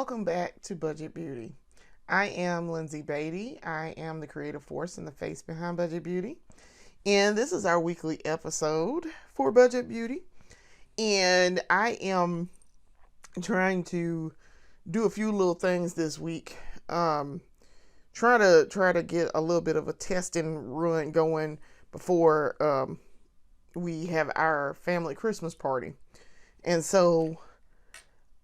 Welcome back to Budget Beauty. I am Lindsay Beatty. I am the creative force and the face behind Budget Beauty. And this is our weekly episode for Budget Beauty. And I am trying to do a few little things this week. Try to get a little bit of a testing run going before we have our family Christmas party. And so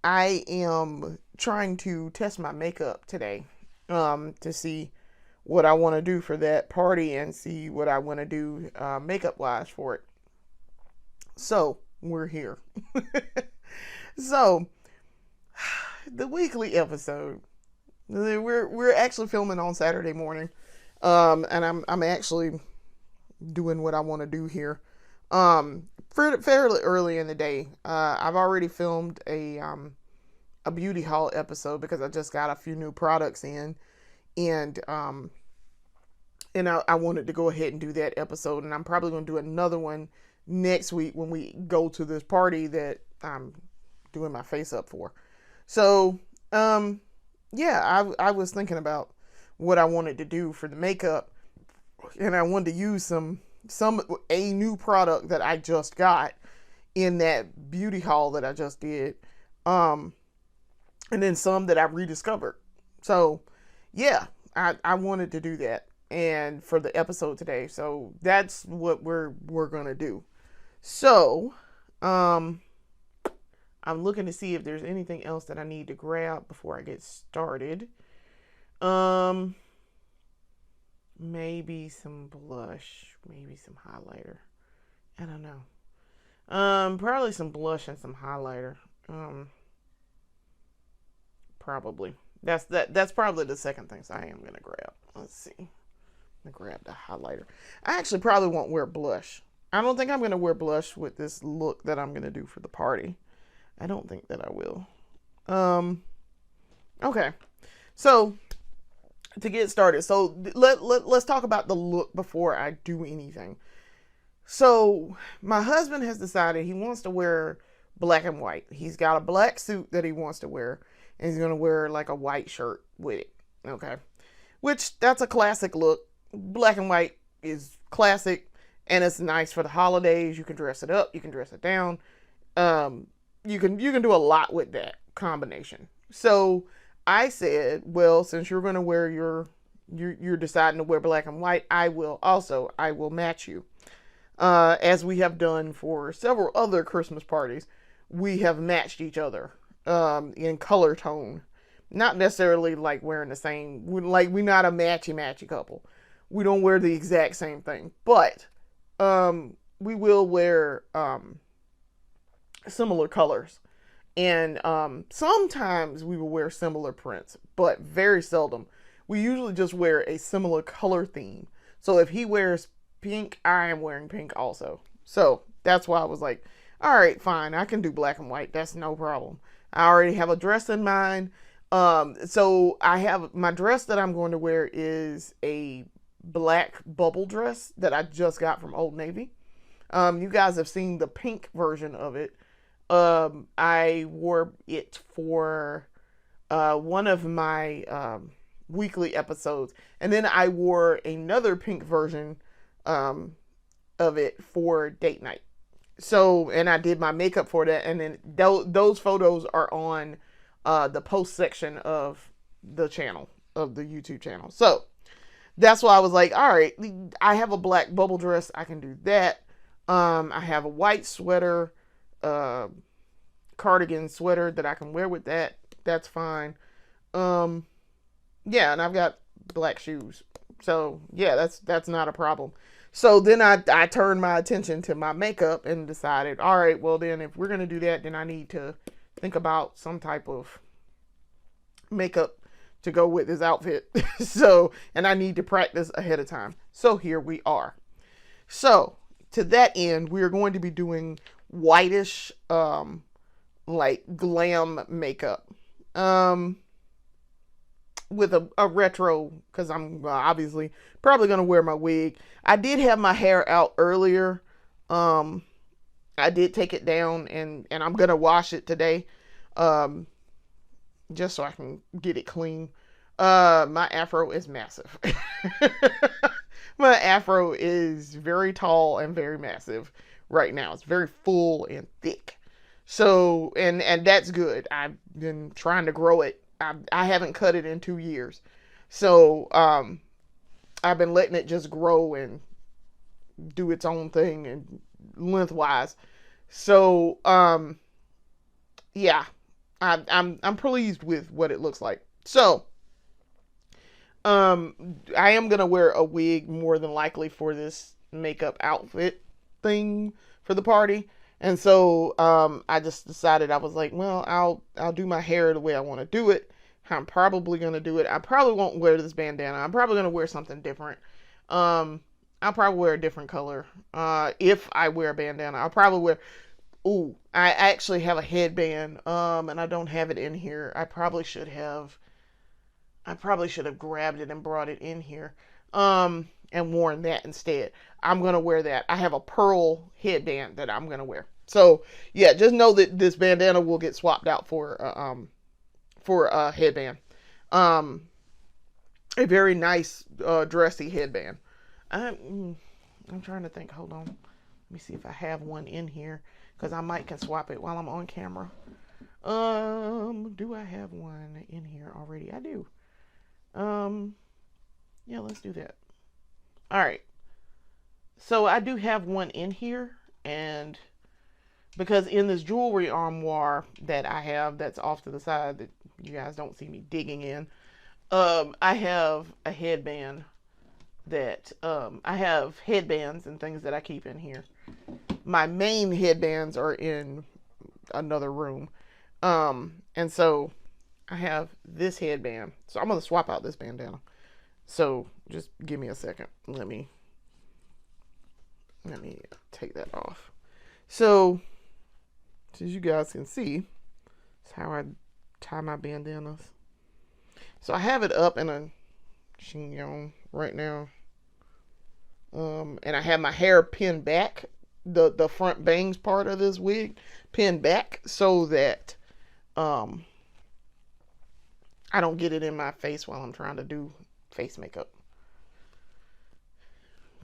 I am trying to test my makeup today to see what I want to do for that party and see what I want to do makeup wise for it. So we're here. So the weekly episode, we're actually filming on Saturday morning, and I'm actually doing what I want to do here. Fairly early in the day. I've already filmed a beauty haul episode because I just got a few new products in, and I wanted to go ahead and do that episode, and I'm probably going to do another one next week when we go to this party that I'm doing my face up for. So, yeah, I was thinking about what I wanted to do for the makeup, and I wanted to use a new product that I just got in that beauty haul that I just did, and then some that I rediscovered. So yeah, I wanted to do that and for the episode today. So that's what we're gonna do. So I'm looking to see if there's anything else that I need to grab before I get started. Maybe some blush, maybe some highlighter. I don't know. Probably some blush and some highlighter. Probably. That's probably the second things I am gonna grab. Let's see. I'm gonna grab the highlighter. I actually probably won't wear blush. I don't think I'm gonna wear blush with this look that I'm gonna do for the party. I don't think that I will. Okay. So to get started, so let's talk about the look before I do anything. So my husband has decided he wants to wear black and white. He's got a black suit that he wants to wear, and he's going to wear like a white shirt with it. Okay. Which that's a classic look. Black and white is classic, and it's nice for the holidays. You can dress it up, you can dress it down. You can do a lot with that combination. So I said, well, since you're going to wear you're deciding to wear black and white, I will match you. As we have done for several other Christmas parties, we have matched each other, in color tone. Not necessarily like wearing the same, we're not a matchy couple. We don't wear the exact same thing, but, we will wear, similar colors. And sometimes we will wear similar prints, but very seldom. We usually just wear a similar color theme. So if he wears pink, I am wearing pink also. So that's why I was like, all right, fine, I can do black and white. That's no problem. I already have a dress in mind. So I have my dress that I'm going to wear is a black bubble dress that I just got from Old Navy. You guys have seen the pink version of it. I wore it for one of my weekly episodes, and then I wore another pink version of it for date night. So, and I did my makeup for that, and then those photos are on the post section of the channel, of the YouTube channel. So that's why I was like, all right, I have a black bubble dress, I can do that. I have a white sweater, cardigan sweater that I can wear with that. That's fine. Yeah, and I've got black shoes. So yeah, that's not a problem. So then I turned my attention to my makeup and decided, all right, well then if we're going to do that, then I need to think about some type of makeup to go with this outfit. So, and I need to practice ahead of time. So here we are. So to that end, we are going to be doing whitish, like glam makeup, with a retro, because I'm obviously probably going to wear my wig. I did have my hair out earlier. I did take it down, and I'm going to wash it today. just so I can get it clean. My afro is massive. My afro is very tall and very massive right now. It's very full and thick. So, and that's good. I've been trying to grow it. I haven't cut it in 2 years. So, I've been letting it just grow and do its own thing and lengthwise. So, yeah, I'm pleased with what it looks like. So, I am gonna wear a wig more than likely for this makeup outfit thing for the party. And so, I just decided, I was like, well, I'll do my hair the way I want to do it. How I'm probably gonna do it. I probably won't wear this bandana. I'm probably gonna wear something different. I'll probably wear a different color. If I wear a bandana, I'll probably wear. Ooh, I actually have a headband. And I don't have it in here. I probably should have grabbed it and brought it in here. And worn that instead. I'm gonna wear that. I have a pearl headband that I'm gonna wear. So yeah, just know that this bandana will get swapped out for a headband. A very nice dressy headband. I'm trying to think. Hold on. Let me see if I have one in here, because I might can swap it while I'm on camera. Do I have one in here already? I do. Yeah, let's do that. All right. So I do have one in here, and because in this jewelry armoire that I have that's off to the side that you guys don't see me digging in, I have a headband that I have headbands and things that I keep in here. My main headbands are in another room. And so I have this headband. So I'm going to swap out this bandana. So just give me a second. Let me take that off. So as you guys can see, that's how I tie my bandanas. So I have it up in a chignon right now. And I have my hair pinned back, the front bangs part of this wig pinned back, so that I don't get it in my face while I'm trying to do face makeup.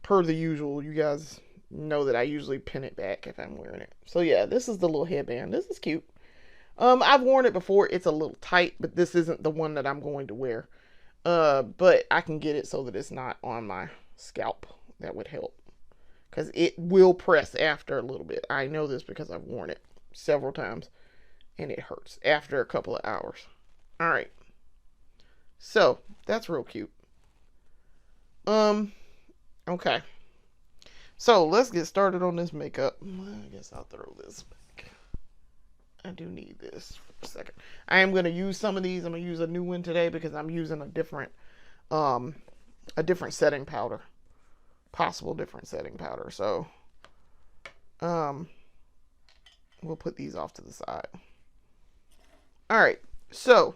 Per the usual, you guys know that I usually pin it back if I'm wearing it. So yeah, this is the little headband. This is cute. I've worn it before. It's a little tight, but this isn't the one that I'm going to wear. But I can get it so that it's not on my scalp. That would help, because it will press after a little bit. I know this because I've worn it several times, and it hurts after a couple of hours. All right. So that's real cute. Okay. So let's get started on this makeup. I guess I'll throw this back. I do need this for a second. I am going to use some of these. I'm going to use a new one today because I'm using a different setting powder. Possible different setting powder. So, we'll put these off to the side. All right. So,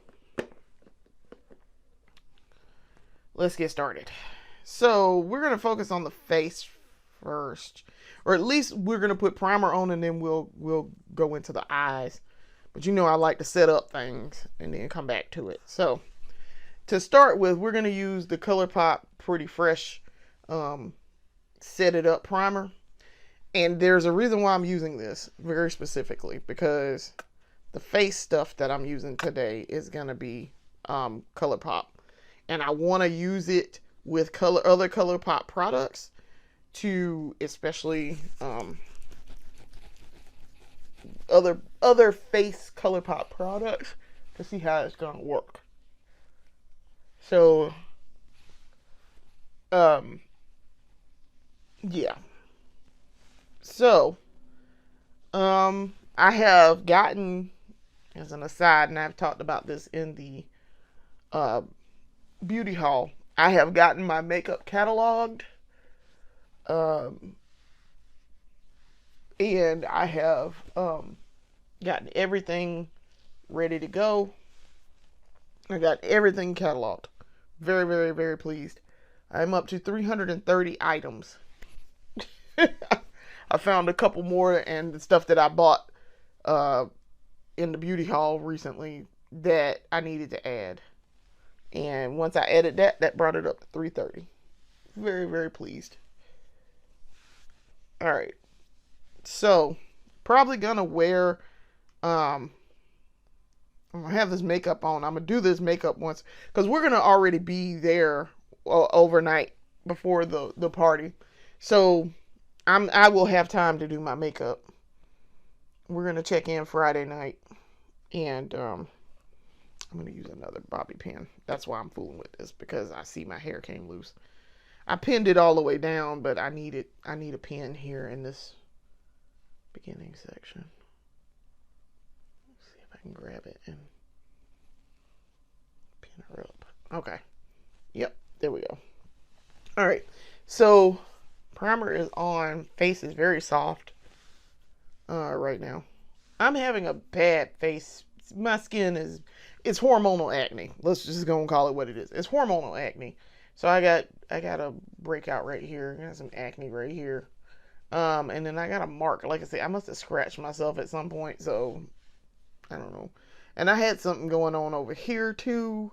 let's get started. So, we're going to focus on the face first, or at least we're going to put primer on, and then we'll go into the eyes. But you know, I like to set up things and then come back to it. So, to start with, we're going to use the ColourPop Pretty Fresh Set It Up primer. And there's a reason why I'm using this very specifically, because the face stuff that I'm using today is going to be ColourPop. And I want to use it with other ColourPop products to, especially other face ColourPop products, to see how it's going to work. So, yeah. So, I have gotten, as an aside, and I've talked about this in the beauty haul, I have gotten my makeup cataloged, and I have gotten everything ready to go. I got everything cataloged. Very, very, very pleased. I'm up to 330 items. I found a couple more, and the stuff that I bought in the beauty haul recently that I needed to add. And once I added that, that brought it up to 330. Very, very pleased. All right. So, probably gonna wear, I'm gonna have this makeup on. I'm gonna do this makeup once, because we're gonna already be there overnight before the party. So, I will have time to do my makeup. We're gonna check in Friday night, and I'm gonna use another bobby pin. That's why I'm fooling with this, because I see my hair came loose. I pinned it all the way down, but I need a pin here in this beginning section. Let's see if I can grab it and pin her up. Okay. Yep, there we go. All right. So primer is on. Face is very soft right now. I'm having a bad face. My skin it's hormonal acne. Let's just go and call it what it is. It's hormonal acne. So I got a breakout right here. I got some acne right here. And then I got a mark. Like I said, I must have scratched myself at some point. So I don't know. And I had something going on over here too.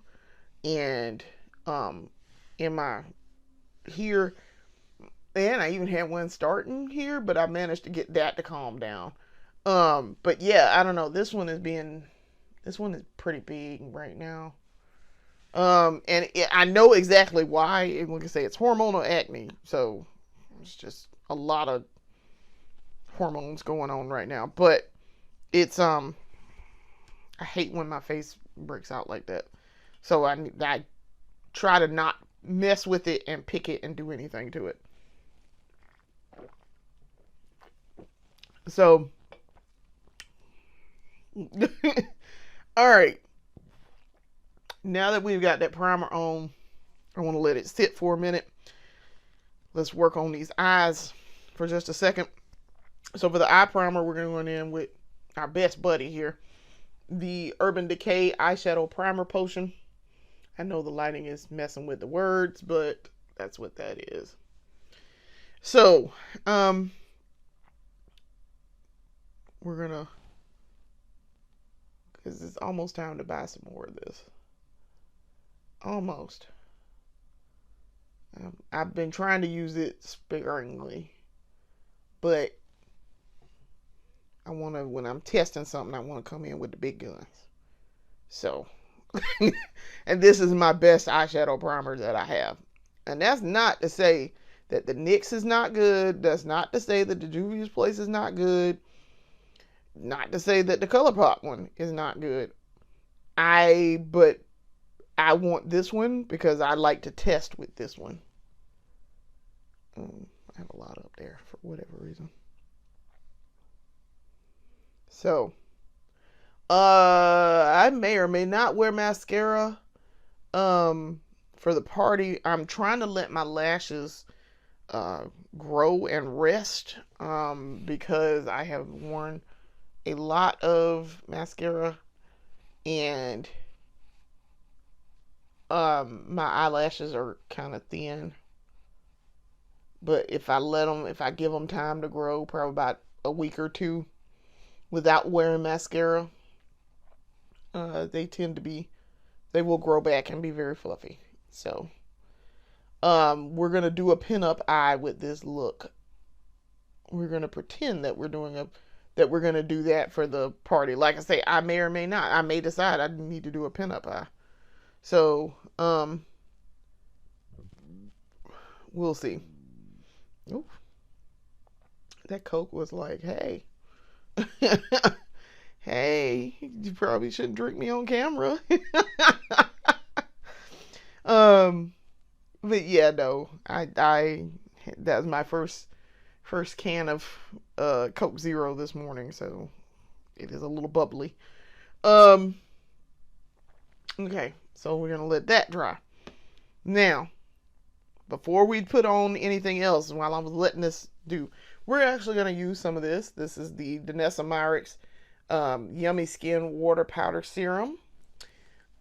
And in my here. And I even had one starting here, but I managed to get that to calm down. But yeah, I don't know. This one is pretty big right now. I know exactly why. Like I say, it's hormonal acne. So it's just a lot of hormones going on right now. But it's, I hate when my face breaks out like that. So I try to not mess with it and pick it and do anything to it. So, all right. Now that we've got that primer on, I want to let it sit for a minute. Let's work on these eyes for just a second. So for the eye primer, we're going to go in with our best buddy here, the Urban Decay Eyeshadow Primer Potion. I know the lighting is messing with the words, but that's what that is. So, we're going to, because it's almost time to buy some more of this. Almost. I've been trying to use it sparingly, but I want to, when I'm testing something, I want to come in with the big guns. So, and this is my best eyeshadow primer that I have. And that's not to say that the NYX is not good. That's not to say that the Juvia's Place is not good. Not to say that the ColourPop one is not good. But I want this one because I like to test with this one. I have a lot up there for whatever reason. So, I may or may not wear mascara for the party. I'm trying to let my lashes grow and rest because I have worn a lot of mascara, and my eyelashes are kind of thin. But if I give them time to grow, probably about a week or two without wearing mascara, they will grow back and be very fluffy. So, we're going to do a pinup eye with this look. We're going to pretend that we're going to do that for the party. Like I say, I may or may not. I may decide I need to do a pinup eye. So, we'll see. Ooh. That Coke was like, hey, hey, you probably shouldn't drink me on camera. But yeah, no, that was my first can of Coke Zero this morning, so it is a little bubbly. Okay, so we're gonna let that dry. Now, before we put on anything else, while I was letting this do, we're actually gonna use some of this. This is the Danessa Myricks Yummy Skin Water Powder Serum.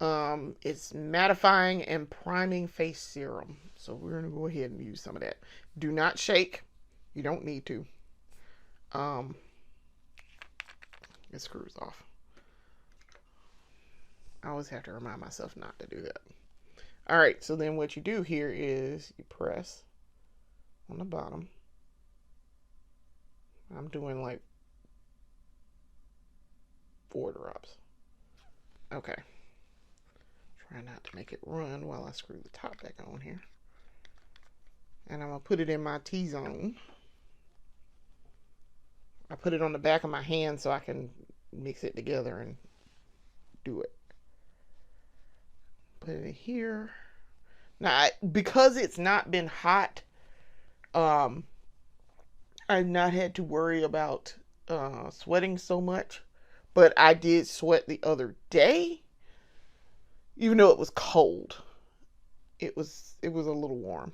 It's mattifying and priming face serum. So we're gonna go ahead and use some of that. Do not shake. You don't need to. It screws off. I always have to remind myself not to do that. All right, so then what you do here is you press on the bottom. I'm doing like 4 drops. Okay. Try not to make it run while I screw the top back on here. And I'm going to put it in my T-zone. I put it on the back of my hand so I can mix it together and do it. Put it in here. Now, because it's not been hot, I've not had to worry about sweating so much. But I did sweat the other day, even though it was cold. It was a little warm.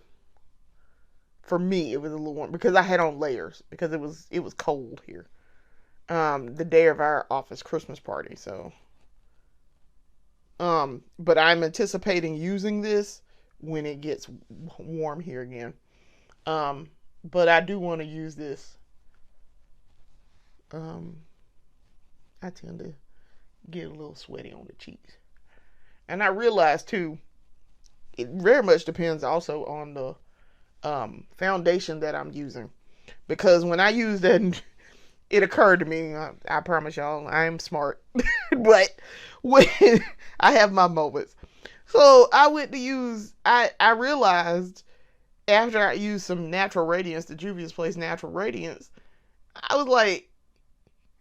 For me, it was a little warm because I had on layers because it was cold here. The day of our office Christmas party, so. But I'm anticipating using this when it gets warm here again. But I do want to use this. I tend to get a little sweaty on the cheeks. And I realize too, it very much depends also on the foundation that I'm using. Because when I use that, it occurred to me, I promise y'all, I am smart. But when I have my moments. So I went to use, I realized after I used some Natural Radiance, the Juvia's Place Natural Radiance, I was like,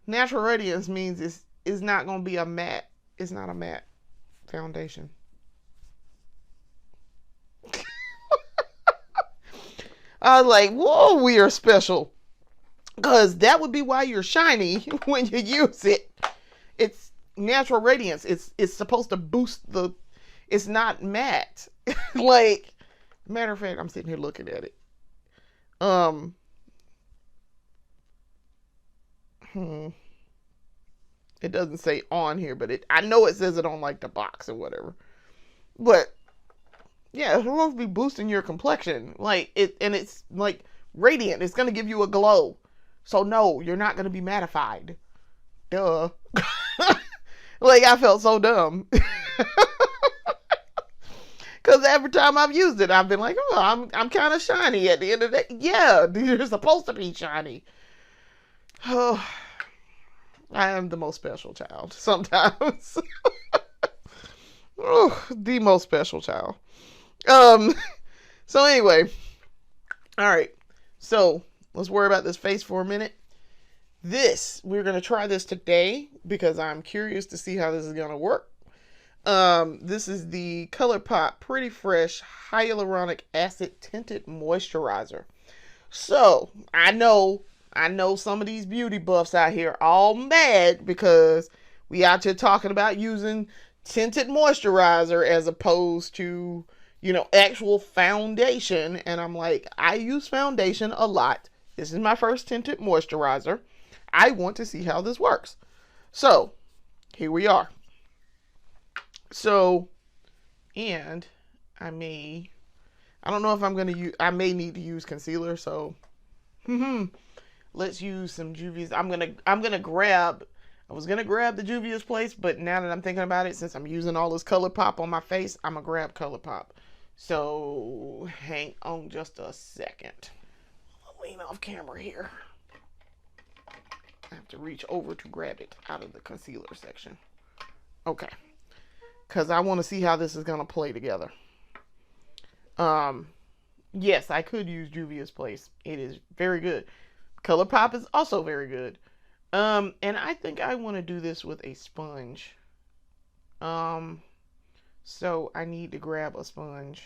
Natural Radiance means it's not going to be a matte. It's not a matte foundation. I was like, whoa, we are special. Because that would be why you're shiny when you use it. It's Natural Radiance. It's supposed to boost it's not matte. Like, matter of fact, I'm sitting here looking at it. It doesn't say on here, but I know it says it on like the box or whatever. But yeah, it's supposed to be boosting your complexion. Like and it's like radiant. It's gonna give you a glow. So no, you're not gonna be mattified. Duh. Like I felt so dumb. Because every time I've used it, I've been like, oh, I'm kind of shiny at the end of the day. Yeah, you're supposed to be shiny. Oh, I am the most special child sometimes. Oh, the most special child. So anyway, all right. So let's worry about this face for a minute. We're going to try this today because I'm curious to see how this is going to work. This is the ColourPop Pretty Fresh Hyaluronic Acid Tinted Moisturizer. So, I know some of these beauty buffs out here all mad because we out here talking about using tinted moisturizer as opposed to, actual foundation. And I'm like, I use foundation a lot. This is my first tinted moisturizer. I want to see how this works. So, here we are. So, and I don't know if I'm going to use, I may need to use concealer. So, let's use some Juvia's. I was going to grab the Juvia's Place, but now that I'm thinking about it, since I'm using all this ColourPop on my face, I'm going to grab ColourPop. So, hang on just a second. I'll lean off camera here. I have to reach over to grab it out of the concealer section. Okay. Because I want to see how this is going to play together. Yes, I could use Juvia's Place. It is very good. ColourPop is also very good. And I think I want to do this with a sponge. So I need to grab a sponge.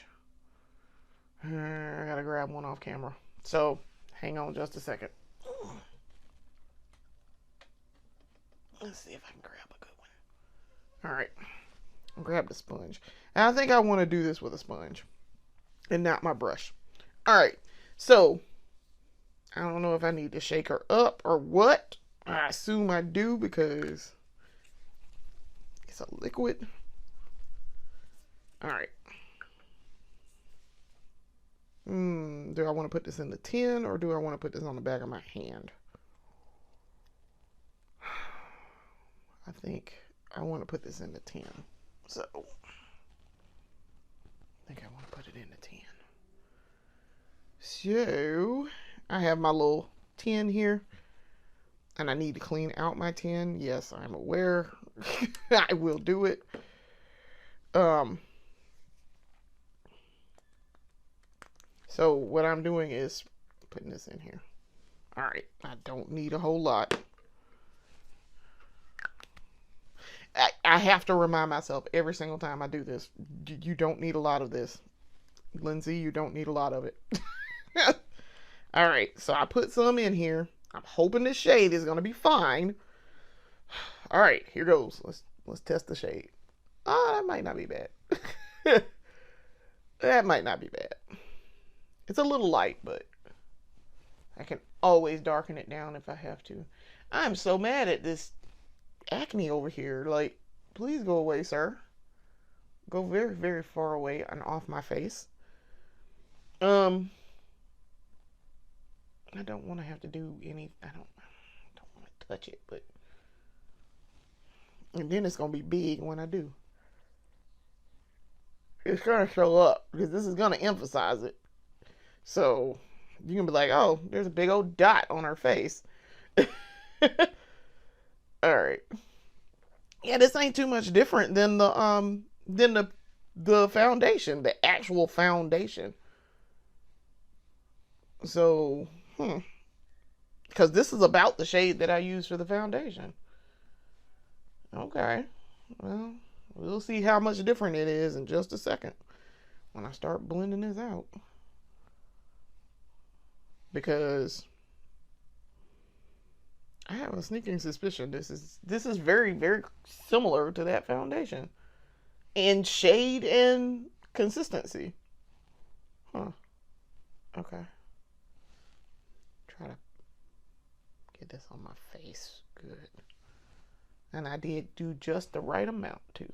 I gotta grab one off camera. So hang on just a second. Let's see if I can grab a good one. All right. Grab the sponge. And I think I want to do this with a sponge and not my brush. All right. So I don't know if I need to shake her up or what. I assume I do because it's a liquid. All right. Do I want to put this in the tin or do I want to put this on the back of my hand? I think I want to put this in the tin. So I think I want to put it in a 10. So I have my little 10 here, and I need to clean out my 10. Yes, I'm aware. I will do it. So what I'm doing is putting this in here. All right, I don't need a whole lot. I have to remind myself every single time I do this, you don't need a lot of this. Lindsay, you don't need a lot of it. All right, so I put some in here. I'm hoping this shade is going to be fine. All right, here goes. Let's test the shade. That might not be bad. That might not be bad. It's a little light, but I can always darken it down if I have to. I'm so mad at this acne over here. Like, please go away, sir. Go very, very far away and off my face. I don't want to have to do any. I don't want to touch it, but and then it's gonna be big when I do. It's gonna show up because this is gonna emphasize it. So you can be like, oh, there's a big old dot on her face. All right. Yeah, this ain't too much different than the foundation, the actual foundation. So, because this is about the shade that I use for the foundation. Okay. Well, we'll see how much different it is in just a second when I start blending this out. Because I have a sneaking suspicion this is very, very similar to that foundation in shade and consistency. Okay. Try to get this on my face. Good. And I did do just the right amount too.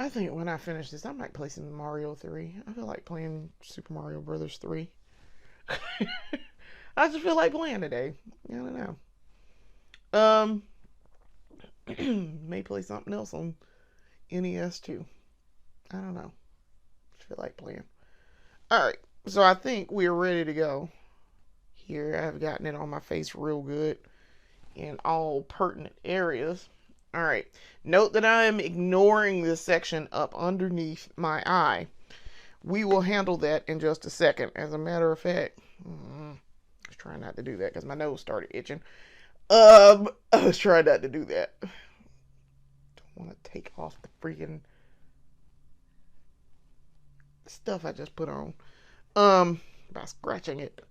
I think when I finish this, I might play some Mario 3. I feel like playing Super Mario Brothers 3. I just feel like playing today. I don't know. May play something else on NES too. I don't know. Just feel like playing. Alright, so I think we're ready to go. Here, I've gotten it on my face real good in all pertinent areas. Alright, note that I am ignoring this section up underneath my eye. We will handle that in just a second. As a matter of fact, I was trying not to do that because my nose started itching. I was trying not to do that. Don't want to take off the freaking stuff I just put on by scratching it.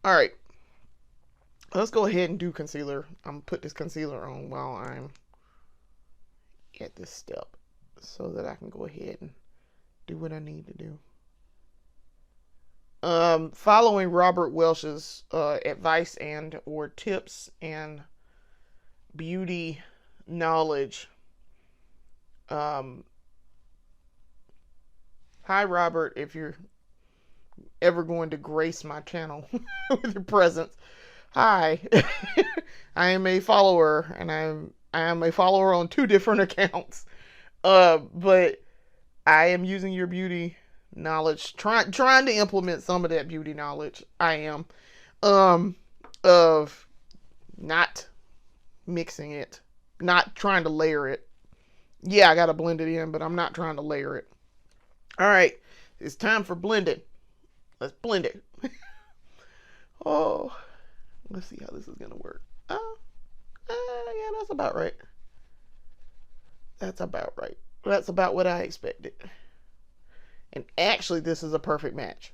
Alright, let's go ahead and do concealer. I'm going to put this concealer on while I'm at this step so that I can go ahead and do what I need to do. Following Robert Welch's advice and or tips and beauty knowledge. Hi Robert, if you're ever going to grace my channel with your presence. Hi. I am a follower, and I am a follower on 2 different accounts. But I am using your beauty knowledge, trying to implement some of that beauty knowledge. I am of not mixing it, not trying to layer it. Yeah, I gotta blend it in, but I'm not trying to layer it. All right, it's time for blending. Let's blend it. Oh, let's see how this is gonna work. Yeah, that's about right. That's about right. That's about what I expected. And actually, this is a perfect match.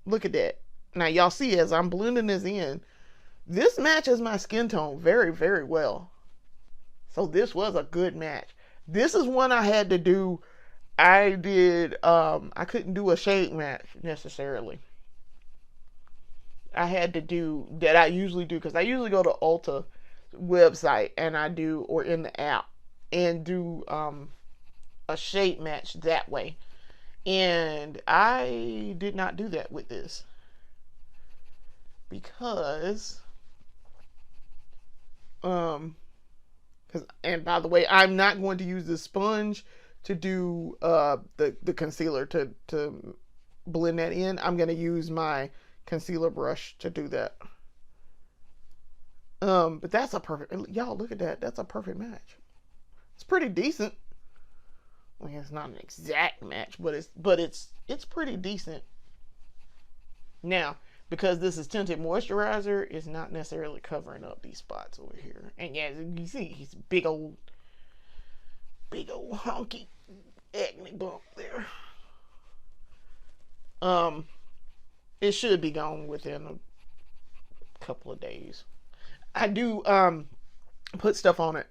Look at that. Now, y'all see as I'm blending this in, this matches my skin tone very, very well. So this was a good match. This is one I had to do. I couldn't do a shade match necessarily. I had to do that I usually do because I usually go to Ulta website and I do, or in the app, and do a shade match that way. And I did not do that with this because And by the way, I'm not going to use the sponge to do the concealer to blend that in. I'm going to use my concealer brush to do that. But that's a perfect, y'all look at that. That's a perfect match. It's pretty decent. Well, it's not an exact match, but it's pretty decent. Now, because this is tinted moisturizer, it's not necessarily covering up these spots over here. And yeah, you see, he's big old honky acne bump there. It should be gone within a couple of days. I do put stuff on it.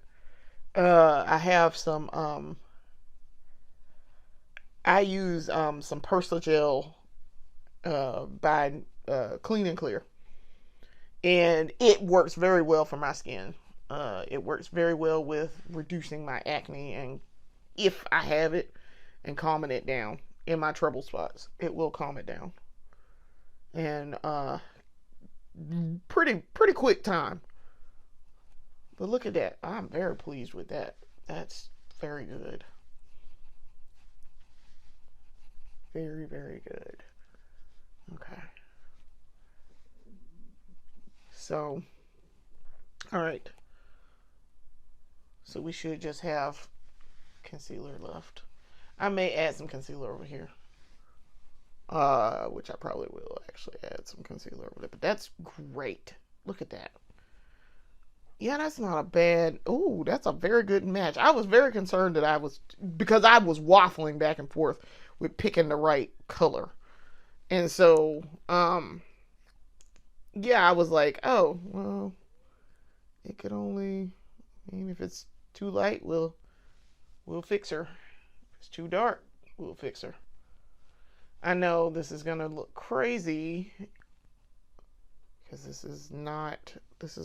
I have some I use some Persa gel by Clean and Clear, and it works very well for my skin. It works very well with reducing my acne, and if I have it, and calming it down in my trouble spots. It will calm it down, and pretty quick time. But look at that. I'm very pleased with that. That's very good. Very, very good. Okay. So, all right. So we should just have concealer left. I may add some concealer over here. Which I probably will actually add some concealer over there. But that's great. Look at that. Yeah, that's not a bad. Oh, that's a very good match. I was very concerned that because I was waffling back and forth with picking the right color. And so, yeah, I was like, oh, well, it could only, I mean, if it's too light, we'll fix her. If it's too dark, we'll fix her. I know this is going to look crazy because this is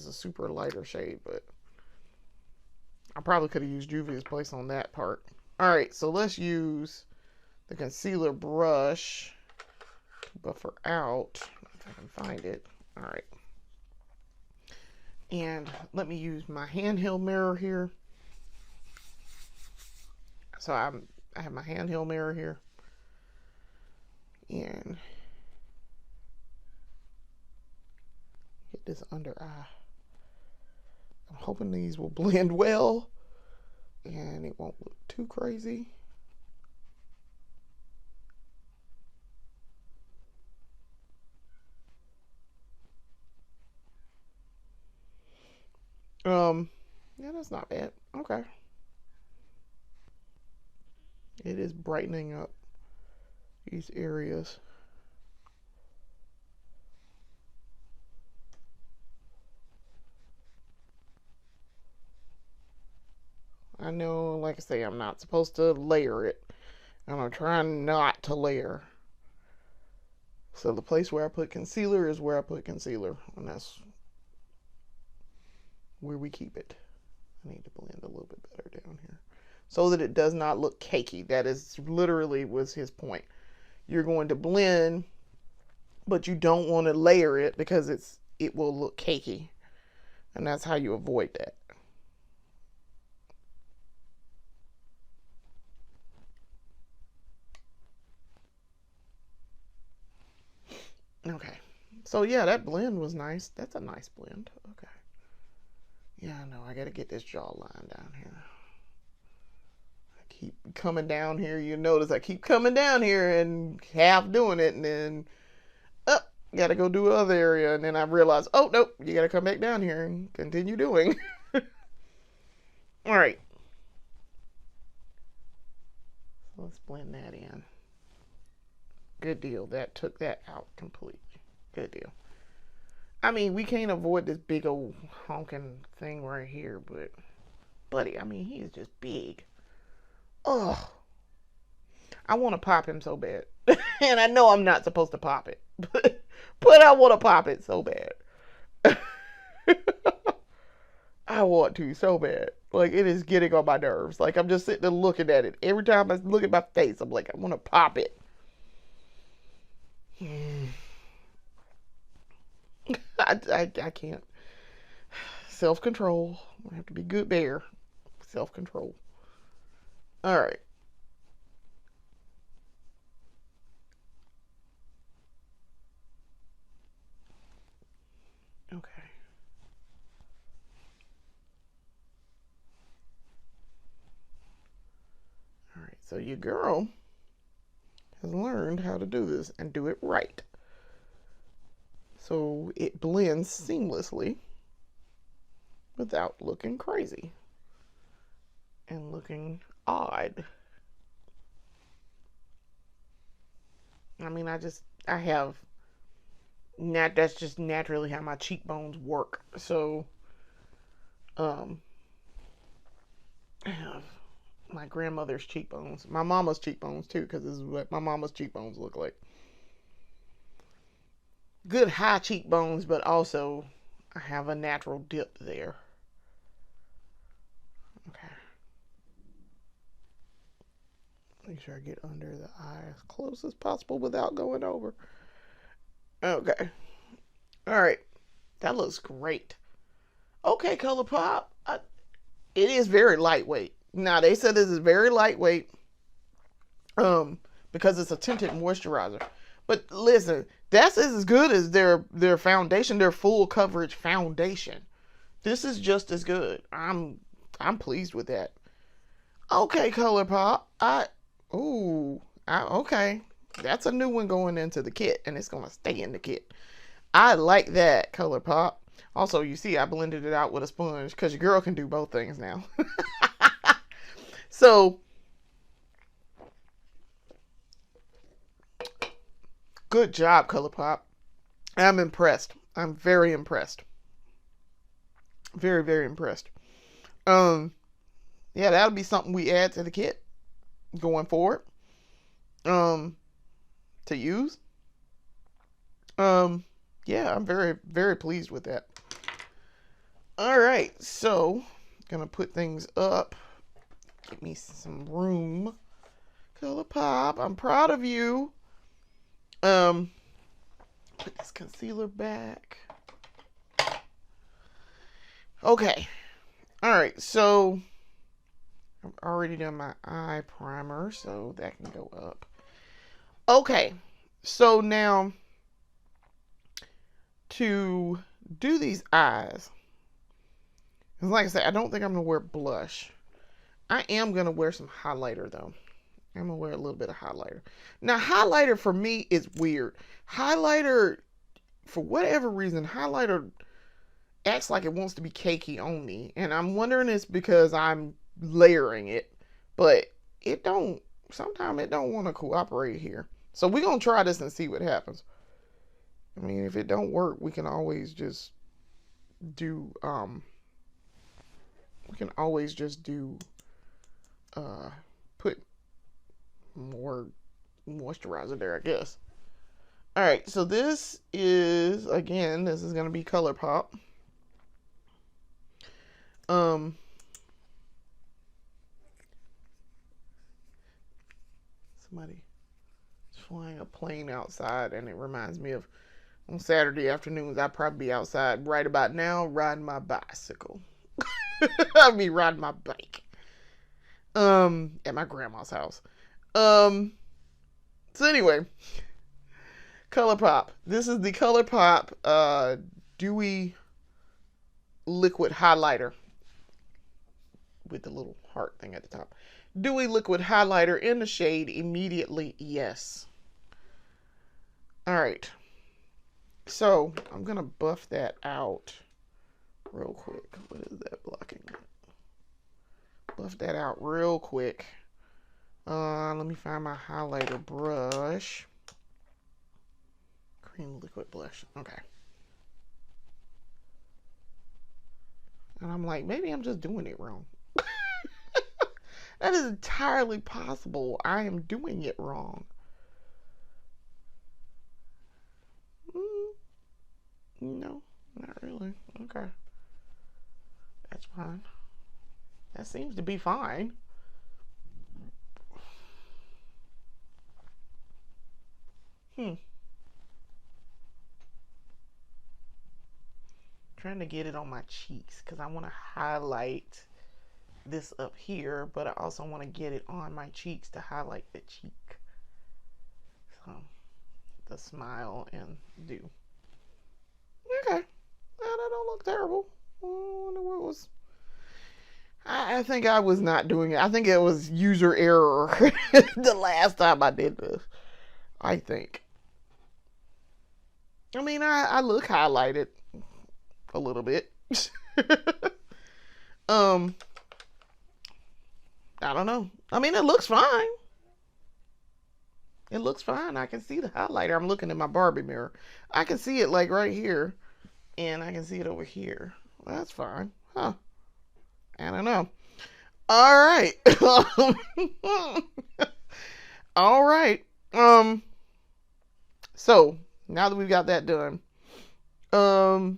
a super lighter shade, but I probably could have used Juvia's Place on that part. All right, so let's use the concealer brush to buffer out, if I can find it. All right. And let me use my handheld mirror here. So I have my handheld mirror here. And get this under eye. I'm hoping these will blend well and it won't look too crazy. Yeah, that's not bad. Okay. It is brightening up these areas. I know, like I say, I'm not supposed to layer it. And I'm trying not to layer. So the place where I put concealer is where I put concealer. And that's where we keep it. I need to blend a little bit better down here so that it does not look cakey. That is literally was his point. You're going to blend, but you don't want to layer it because it will look cakey. And that's how you avoid that. Okay. So yeah, that blend was nice. That's a nice blend. Okay. Yeah, I know. I got to get this jawline down here. I keep coming down here. You notice I keep coming down here and half doing it, and then got to go do another area, and then I realize, oh nope, you got to come back down here and continue doing. All right. So let's blend that in. Good deal. That took that out completely. Good deal. I mean, we can't avoid this big old honking thing right here, but buddy, I mean, he is just big. Ugh. I want to pop him so bad. And I know I'm not supposed to pop it, but I want to pop it so bad. I want to so bad. Like, it is getting on my nerves. Like, I'm just sitting there looking at it. Every time I look at my face, I'm like, I want to pop it. I can't. Self-control. I have to be good bear. Self-control. All right. Okay. All right. So your girl has learned how to do this and do it right. So it blends seamlessly without looking crazy and looking odd. I mean, I have, that's just naturally how my cheekbones work. So, I have my grandmother's cheekbones, my mama's cheekbones too, because this is what my mama's cheekbones look like. Good high cheekbones, but also I have a natural dip there. Okay. Make sure I get under the eye as close as possible without going over. Okay. All right. That looks great. Okay, ColourPop. It is very lightweight. Now, they said this is very lightweight because it's a tinted moisturizer. But listen, that's as good as their foundation, their full coverage foundation. This is just as good. I'm pleased with that. Okay, ColourPop. Okay. That's a new one going into the kit, and it's gonna stay in the kit. I like that, ColourPop. Also, you see, I blended it out with a sponge because your girl can do both things now. So, good job, ColourPop. I'm impressed. I'm very impressed. Very, very impressed. Yeah, that'll be something we add to the kit going forward. To use. Yeah, I'm very, very pleased with that. All right, so gonna put things up. Give me some room. ColourPop, I'm proud of you. Put this concealer back. Okay. All right, so I've already done my eye primer, so that can go up. Okay, so now to do these eyes, like I said, I don't think I'm gonna wear blush. I am gonna wear some highlighter though. I'm gonna wear a little bit of highlighter. Now, highlighter for me is weird. Highlighter, for whatever reason, highlighter acts like it wants to be cakey on me, and I'm wondering it's because I'm layering it, but it don't. Sometimes it don't want to cooperate here. So we're gonna try this and see what happens. I mean, if it don't work, we can always just do put more moisturizer there, I guess. All right, so this is going to be ColourPop. Somebody is flying a plane outside, and it reminds me of on Saturday afternoons, I'd probably be outside right about now riding my bicycle. I'd be riding my bike. At my grandma's house. So anyway, ColourPop. This is the ColourPop Dewy Liquid Highlighter with the little heart thing at the top. Dewy Liquid Highlighter in the shade Immediately Yes. All right. So I'm gonna buff that out real quick. What is that blocking? Buff that out real quick. Let me find my highlighter brush. Cream liquid blush. Okay. And I'm like, maybe I'm just doing it wrong. That is entirely possible. I am doing it wrong. No, not really. Okay. That's fine. That seems to be fine. Trying to get it on my cheeks because I want to highlight this up here, but I also want to get it on my cheeks to highlight the cheek. So, the smile and do. Okay. That don't look terrible. I wonder what was. I think I was not doing it. I think it was user error the last time I did this. I think. I mean, I look highlighted a little bit. I don't know. I mean, it looks fine. It looks fine. I can see the highlighter. I'm looking in my Barbie mirror. I can see it like right here, and I can see it over here. That's fine. Huh. I don't know. All right. All right. So now that we've got that done, and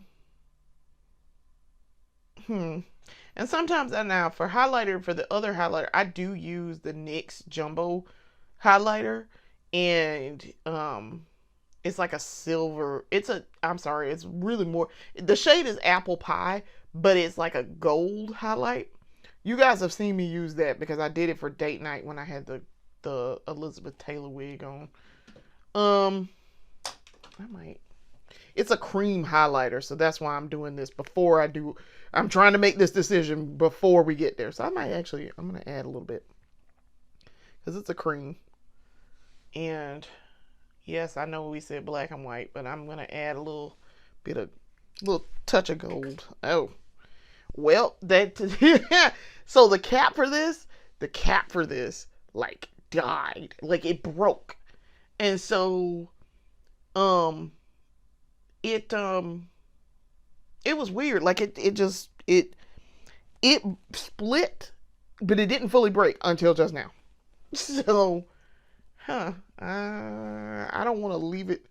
sometimes now for highlighter, for the other highlighter, I do use the NYX Jumbo highlighter, and it's like a silver. It's really more. The shade is apple pie, but it's like a gold highlight. You guys have seen me use that because I did it for date night when I had the Elizabeth Taylor wig on. I might. It's a cream highlighter, so that's why I'm doing this before I do. I'm trying to make this decision before we get there. So I'm going to add a little bit because it's a cream. And yes, I know we said black and white, but I'm going to add a little touch of gold. Oh, well, so the cap for this, like died, like it broke. And so, it was weird. Like it split, but it didn't fully break until just now. So, I don't want to leave it.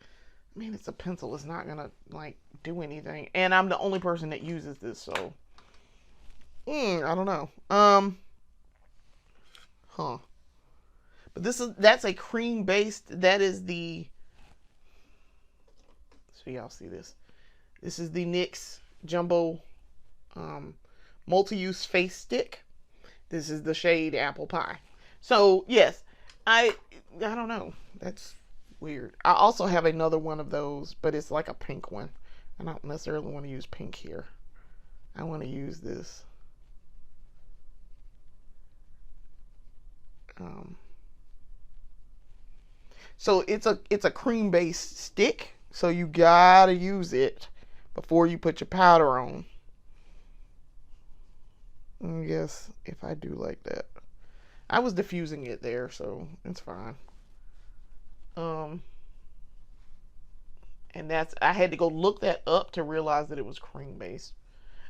I mean, it's a pencil. It's not gonna like do anything, and I'm the only person that uses this, so I don't know. But that's a cream based. That is the. So y'all see this. This is the NYX Jumbo multi-use face stick. This is the shade Apple Pie. So yes, I don't know. That's weird. I also have another one of those, but it's like a pink one. I don't necessarily want to use pink here. I want to use this. So it's a cream based stick. So you gotta use it before you put your powder on. I guess if I do like that. I was diffusing it there, so it's fine. And I had to go look that up to realize that it was cream based.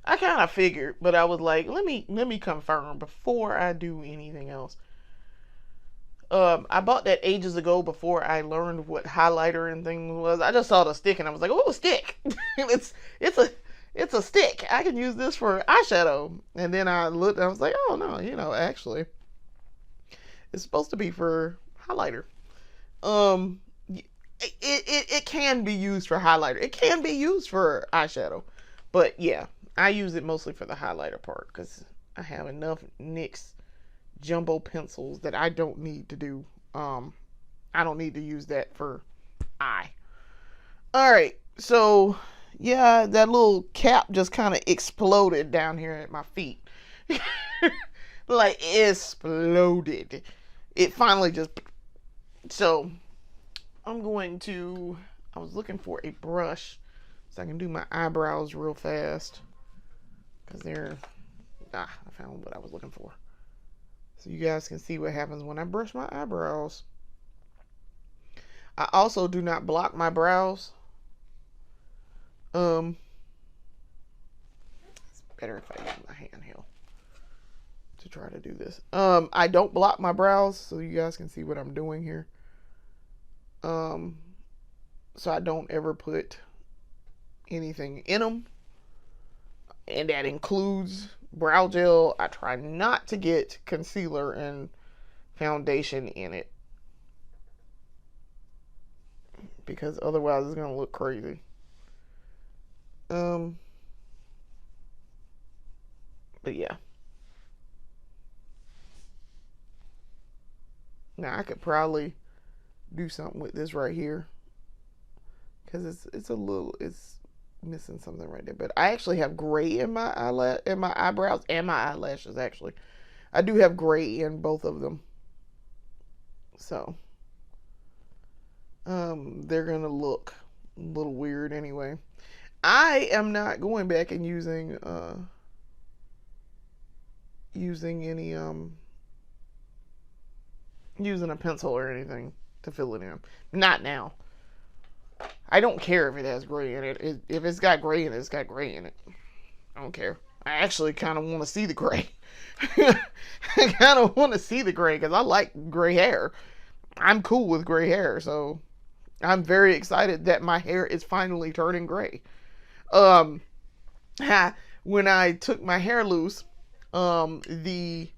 I kind of figured, but I was like, let me confirm before I do anything else. I bought that ages ago before I learned what highlighter and things was. I just saw the stick and I was like, oh, a stick. it's a stick. I can use this for eyeshadow. And then I looked and I was like, oh no, actually it's supposed to be for highlighter. It can be used for highlighter. It can be used for eyeshadow. But yeah, I use it mostly for the highlighter part because I have enough NYX Jumbo pencils that I don't need to do. I don't need to use that for eye. All right, so yeah, that little cap just kind of exploded down here at my feet. Like exploded. It finally just. So I'm going to. I was looking for a brush so I can do my eyebrows real fast because I found what I was looking for. So you guys can see what happens when I brush my eyebrows. I also do not block my brows. It's better if I use my handheld to try to do this. I don't block my brows, so you guys can see what I'm doing here. So I don't ever put anything in them. And that includes brow gel. I try not to get concealer and foundation in it because otherwise it's gonna look crazy. But yeah, Now I could probably do something with this right here because it's missing something right there. But I actually have gray in my eyebrows and my eyelashes. Actually, I do have gray in both of them. So they're gonna look a little weird anyway. I am not going back and using any using a pencil or anything to fill it in. Not now. I don't care if it has gray in it. If it's got gray in it, it's got gray in it. I don't care. I actually kind of want to see the gray. I kind of want to see the gray because I like gray hair. I'm cool with gray hair, so I'm very excited that my hair is finally turning gray. When I took my hair loose, the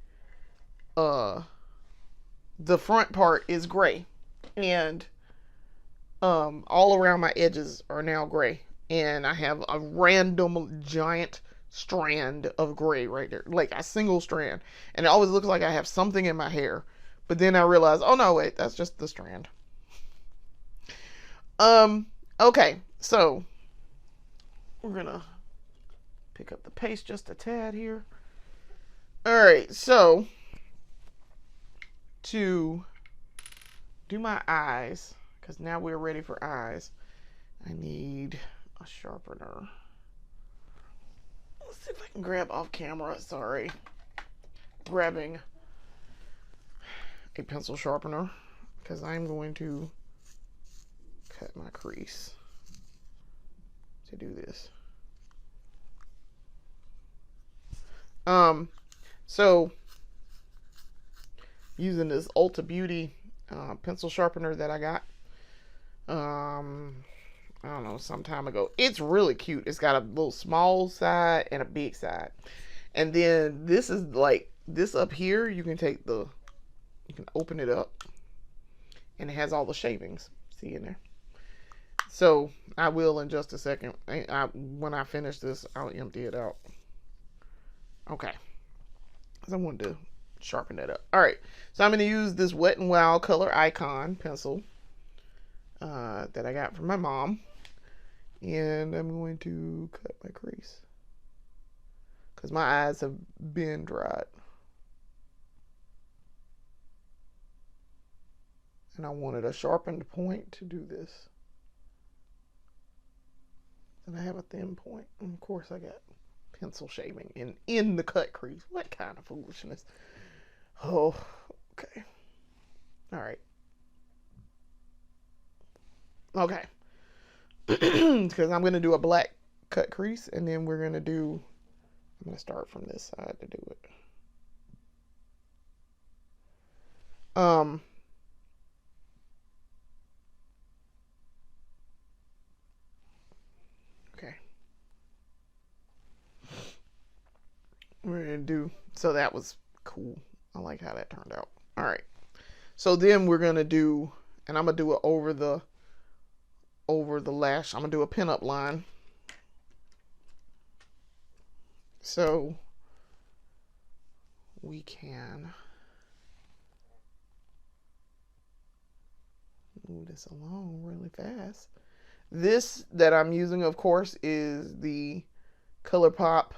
front part is gray, and all around my edges are now gray, and I have a random giant strand of gray right there, like a single strand, and it always looks like I have something in my hair, but then I realize, oh no, wait, that's just the strand. Okay, so we're gonna pick up the pace just a tad here. All right, so to do my eyes, because now we're ready for eyes, I need a sharpener. Let's see if I can grab off camera. Sorry. Grabbing a pencil sharpener because I'm going to cut my crease to do this. So using this Ulta Beauty pencil sharpener that I got I don't know, some time ago. It's really cute. It's got a little small side and a big side. And then this is like, this up here, you can open it up and it has all the shavings. See in there? So I will in just a second. When I finish this, I'll empty it out. Okay. Because I wanted to sharpen that up. All right. So I'm going to use this Wet n Wild Color Icon pencil that I got from my mom. And I'm going to cut my crease because my eyes have been dried. And I wanted a sharpened point to do this. And I have a thin point. And of course I got pencil shaving in the cut crease. What kind of foolishness? Oh, okay. All right. Okay. Because I'm going to do a black cut crease, and then we're going to do, I'm going to start from this side to do it. Okay. We're going to do, so that was cool. I like how that turned out. All right. So then we're going to do, and I'm going to do it over the lash. I'm going to do a pinup line. So we can move this along really fast. This that I'm using, of course, is the ColourPop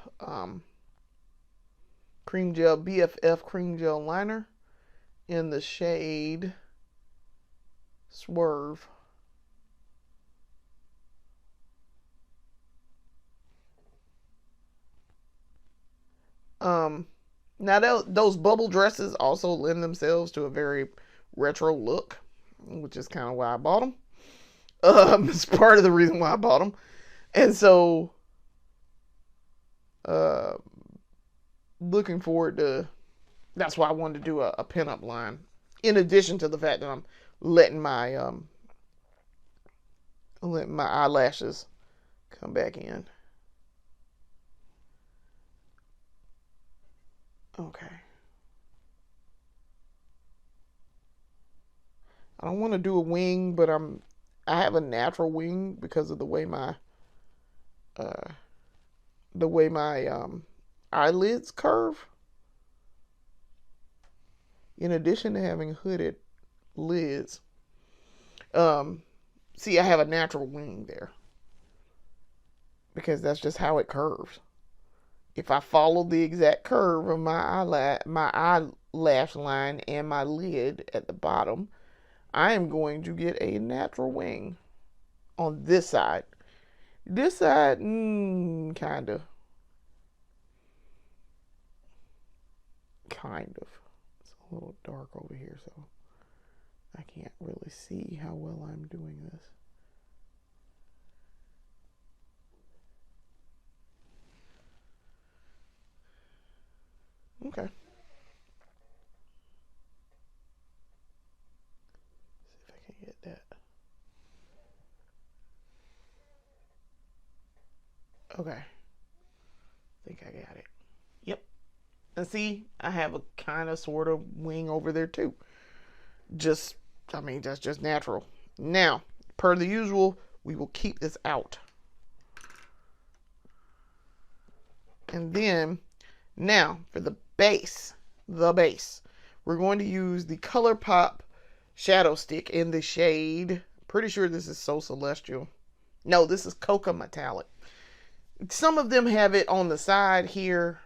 Cream Gel BFF Cream Gel Liner in the shade Swerve. Now those bubble dresses also lend themselves to a very retro look, which is kind of why I bought them. It's part of the reason why I bought them. And so, looking forward to, that's why I wanted to do a pinup line. In addition to the fact that I'm letting my eyelashes come back in. Okay. I don't want to do a wing, but I have a natural wing because of the way my eyelids curve. In addition to having hooded lids. See, I have a natural wing there because that's just how it curves. If I follow the exact curve of my eyelash line and my lid at the bottom, I am going to get a natural wing on this side. This side, kind of. It's a little dark over here, so I can't really see how well I'm doing this. Okay. See if I can get that. Okay. I think I got it. Yep. And see, I have a kind of sort of wing over there too. That's just natural. Now, per the usual, we will keep this out. And then, now for the base, we're going to use the ColourPop shadow stick in the shade. Pretty sure this is So Celestial. No, this is Cocoa Metallic. Some of them have it on the side here,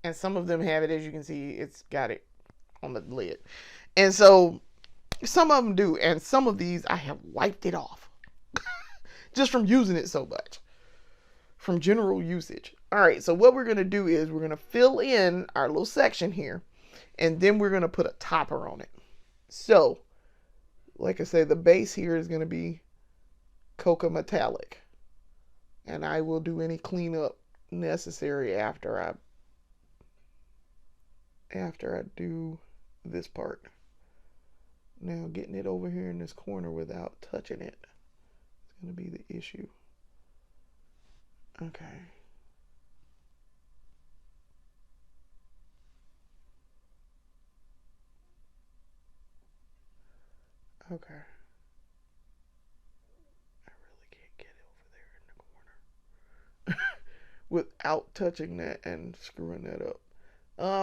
and some of them have it, as you can see, it's got it on the lid. And so some of them do, and some of these I have wiped it off just from using it so much, from general usage. All right, so what we're going to do is we're going to fill in our little section here, and then we're going to put a topper on it. So, like I said, the base here is going to be Cocoa Metallic, and I will do any cleanup necessary after I do this part. Now, getting it over here in this corner without touching it is going to be the issue. Okay. Okay. I really can't get it over there in the corner without touching that and screwing that up.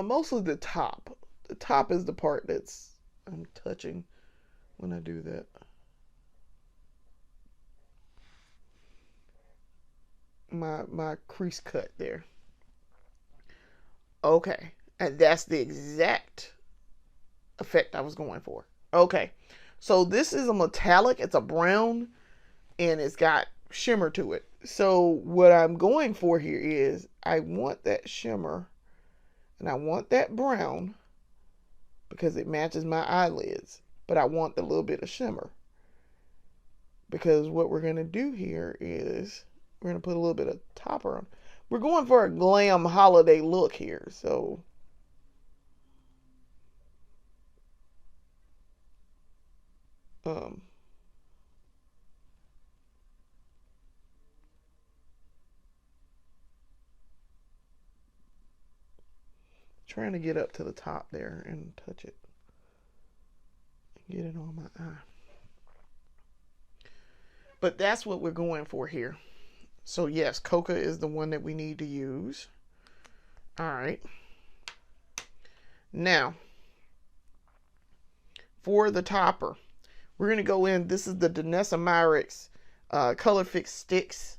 Mostly the top. The top is the part that's I'm touching when I do that. My crease cut there. Okay, and that's the exact effect I was going for. Okay, so this is a metallic. It's a brown, and it's got shimmer to it. So what I'm going for here is I want that shimmer, and I want that brown because it matches my eyelids, but I want a little bit of shimmer because what we're going to do here is we're going to put a little bit of topper on. We're going for a glam holiday look here, so trying to get up to the top there and touch it and get it on my eye. But that's what we're going for here. So yes, Cocoa is the one that we need to use. All right. Now, for the topper, we're going to go in. This is the Danessa Myricks Color Fix Sticks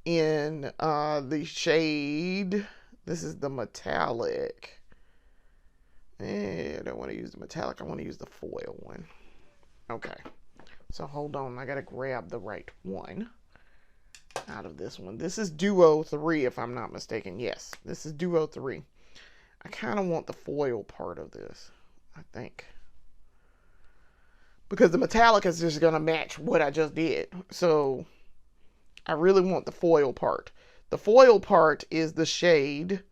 in the shade. This is the metallic. I don't want to use the metallic. I want to use the foil one. Okay. So hold on. I got to grab the right one out of this one. This is Duo 3, if I'm not mistaken. Yes, this is Duo 3. I kind of want the foil part of this, I think, because the metallic is just going to match what I just did. So I really want the foil part. The foil part is the shade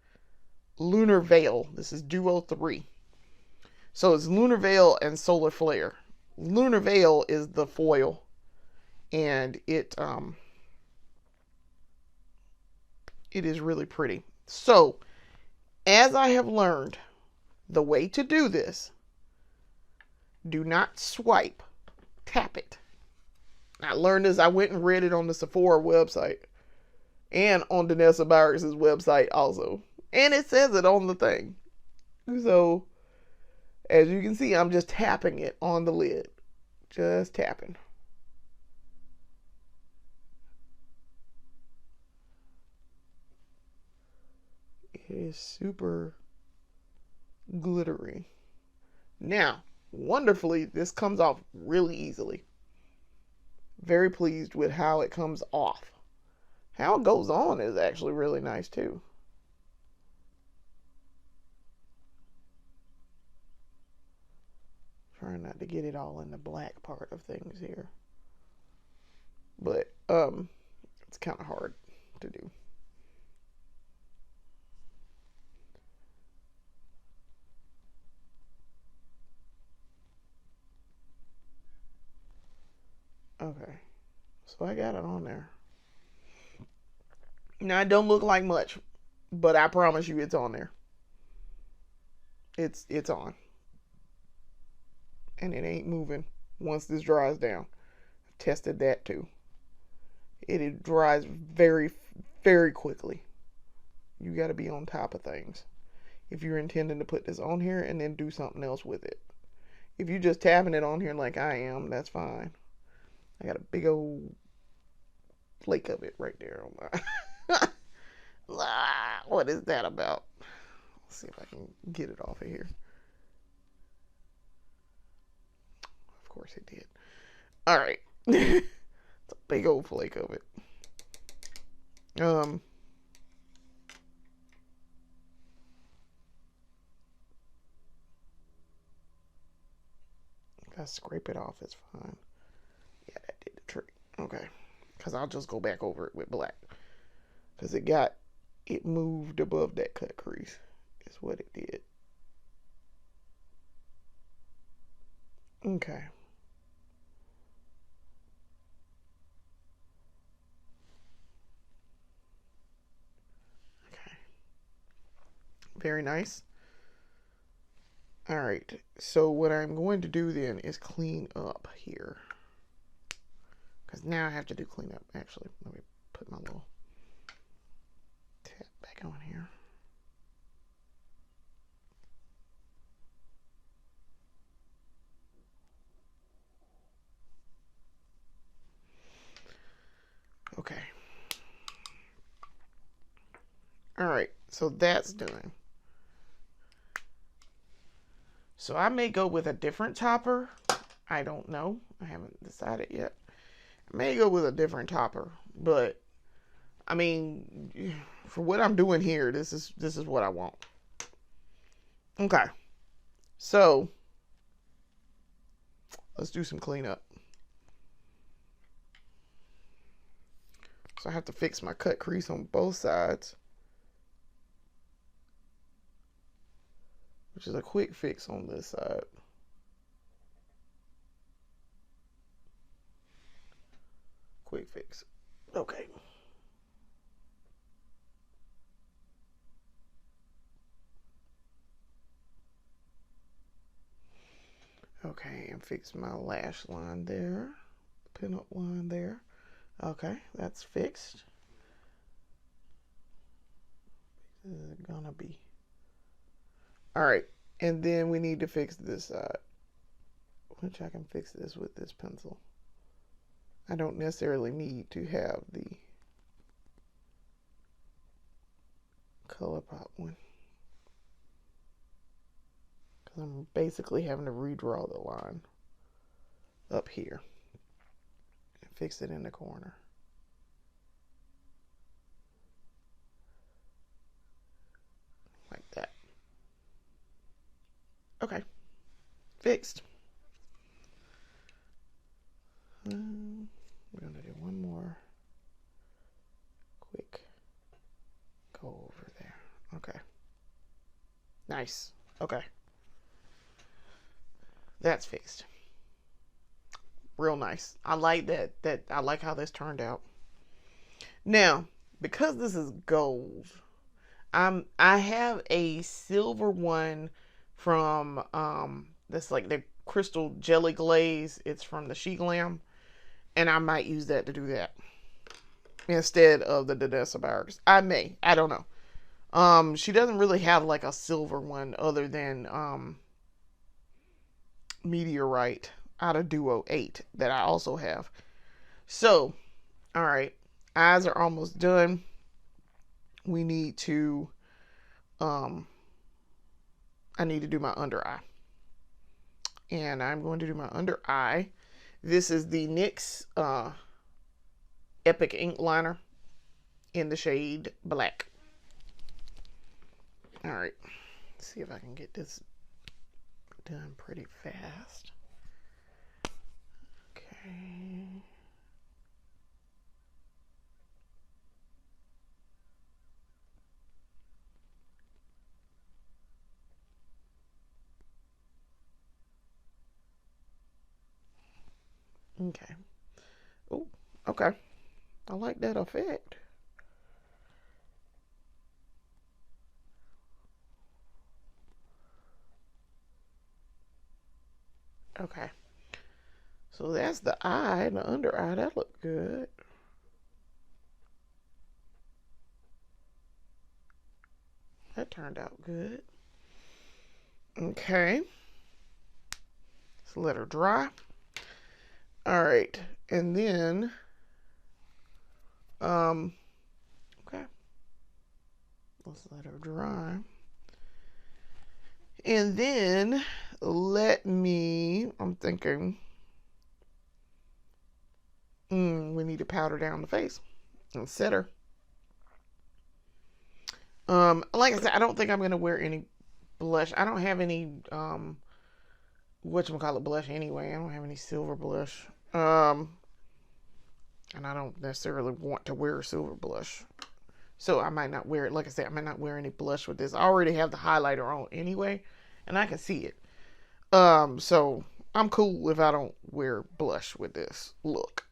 Lunar Veil. This is Duo 3. So it's Lunar Veil and Solar Flare. Lunar Veil is the foil, and it is really pretty. So, as I have learned, the way to do this, do not swipe, tap it. I learned this, I went and read it on the Sephora website, and on Danessa Myricks' website also. And it says it on the thing. So, As you can see, I'm just tapping it on the lid. Just tapping. It is super glittery. Now, wonderfully, this comes off really easily. Very pleased with how it comes off. How it goes on is actually really nice too. Trying not to get it all in the black part of things here. But it's kind of hard to do. Okay. So I got it on there. Now it don't look like much, but I promise you it's on there. It's on. And it ain't moving once this dries down. I've tested that too. It dries very, very quickly. You got to be on top of things if you're intending to put this on here and then do something else with it. If you're just tapping it on here like I am, that's fine. I got a big old flake of it right there on my. What is that about? Let's see if I can get it off of here. Of course it did. All right. It's a big old flake of it. If I scrape it off, it's fine. Yeah, that did the trick. Okay. Because I'll just go back over it with black. Because it moved above that cut crease. Is what it did. Okay. Okay. Very nice. All right. So what I'm going to do then is clean up here. Because now I have to do cleanup. Actually, let me put my little tap back on here. Okay. All right. So that's done. So I may go with a different topper. I don't know. I haven't decided yet. I may go with a different topper, but I mean, for what I'm doing here, this is what I want. Okay. So let's do some cleanup. So I have to fix my cut crease on both sides, which is a quick fix on this side. Quick fix. Okay. Okay, and fix my lash line there. Pin up line there. Okay, that's fixed. This is gonna be. All right, and then we need to fix this side, which I can fix this with this pencil. I don't necessarily need to have the ColourPop one, because I'm basically having to redraw the line up here and fix it in the corner. Like that. Okay, fixed. We're gonna do one more quick go over there. Okay. Nice. Okay. That's fixed. Real nice. I like that. I like how this turned out. Now, because this is gold, I have a silver one from that's like the crystal jelly glaze. It's from the She Glam, and I might use that to do that instead of the Danessa Bowers. I don't know. She doesn't really have like a silver one other than meteorite out of Duo 8 that I also have. So, all right, eyes are almost done. We need to, I need to do my under eye. And I'm going to do my under eye. This is the NYX Epic Ink Liner in the shade Black. All right, let's see if I can get this done pretty fast. Okay. Okay. Oh, okay. I like that effect. Okay. So that's the eye and the under eye. That looked good. That turned out good. Okay. Let's let her dry. All right. And then, okay. Let's let her dry. And then I'm thinking, we need to powder down the face and set her. Like I said, I don't think I'm going to wear any blush. I don't have any, whatchamacallit blush anyway. I don't have any silver blush. And I don't necessarily want to wear a silver blush. So I might not wear it. Like I said, I might not wear any blush with this. I already have the highlighter on anyway, and I can see it. So I'm cool if I don't wear blush with this look.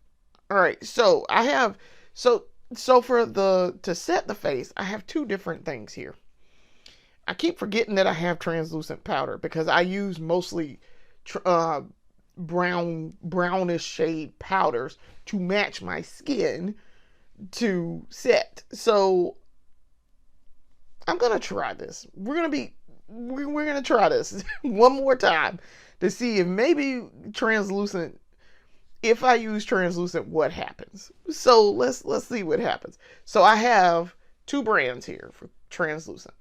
All right, so I have, so for to set the face, I have two different things here. I keep forgetting that I have translucent powder because I use mostly brownish shade powders to match my skin to set. So I'm gonna try this. We're gonna try this one more time to see if maybe translucent, if I use translucent, what happens. So let's see what happens. So I have two brands here for translucent.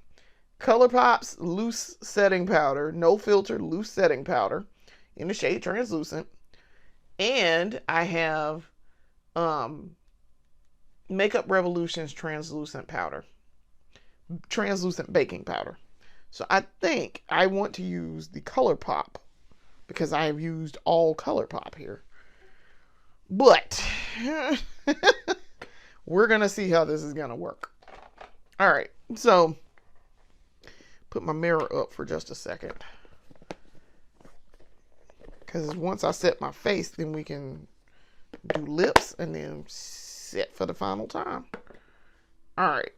ColourPop's loose setting powder, no filter loose setting powder in the shade translucent. And I have Makeup Revolution's translucent powder, translucent baking powder. So I think I want to use the ColourPop because I have used all ColourPop here. But we're going to see how this is going to work. All right. So put my mirror up for just a second. Because once I set my face, then we can do lips and then set for the final time. All right.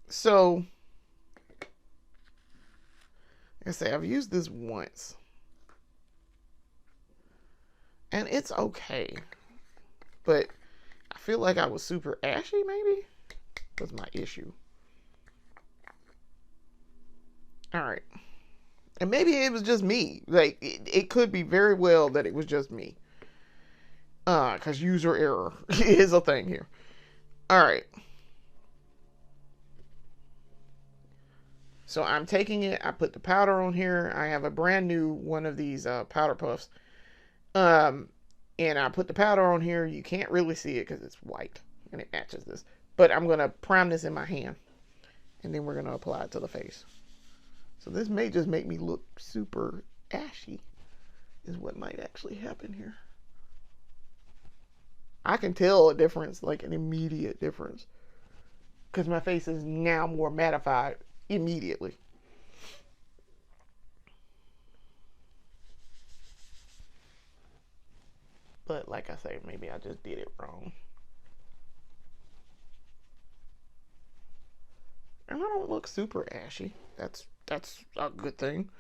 So, like I say, I've used this once. And it's okay. But I feel like I was super ashy, maybe. That's my issue. All right. And maybe it was just me. Like, it could be very well that it was just me. Because user error is a thing here. All right. So I'm taking it. I put the powder on here. I have a brand new one of these powder puffs. And I put the powder on here. You can't really see it because it's white. And it matches this. But I'm going to prime this in my hand. And then we're going to apply it to the face. So this may just make me look super ashy. Is what might actually happen here. I can tell a difference, like an immediate difference. Because my face is now more mattified immediately. But like I say, maybe I just did it wrong. And I don't look super ashy. That's a good thing.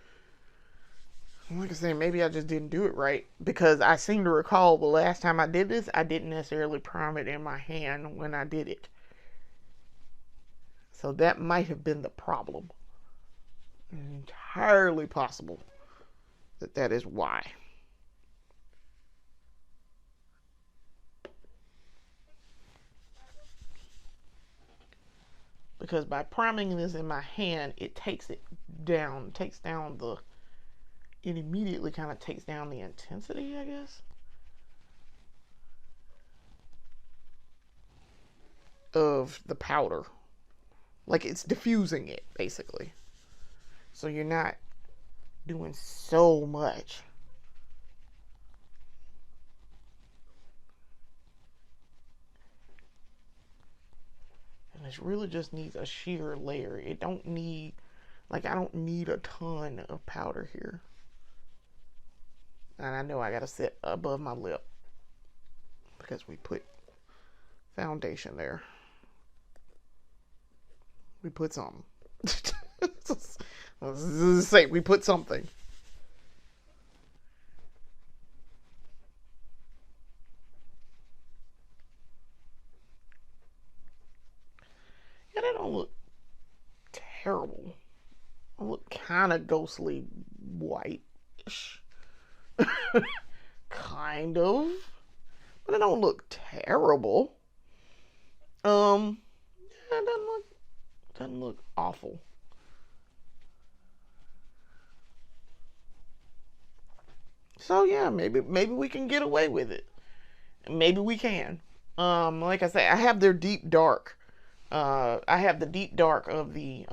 Like I say, maybe I just didn't do it right. Because I seem to recall the last time I did this, I didn't necessarily prime it in my hand when I did it. So that might have been the problem. Entirely possible. that is why. Because by priming this in my hand, it takes it down, it immediately kind of takes down the intensity, I guess, of the powder. Like it's diffusing it, basically. So you're not doing so much. And this really just needs a sheer layer. It don't need, like, I don't need a ton of powder here. And I know I gotta sit above my lip because we put foundation there. We put something. Let's say we put something. Yeah, that don't look terrible. I look kind of ghostly whitish. Kind of. But it don't look terrible. Yeah, it doesn't look awful. So yeah, maybe we can get away with it. Maybe we can. Like I say, I have their deep dark. I have the deep dark of the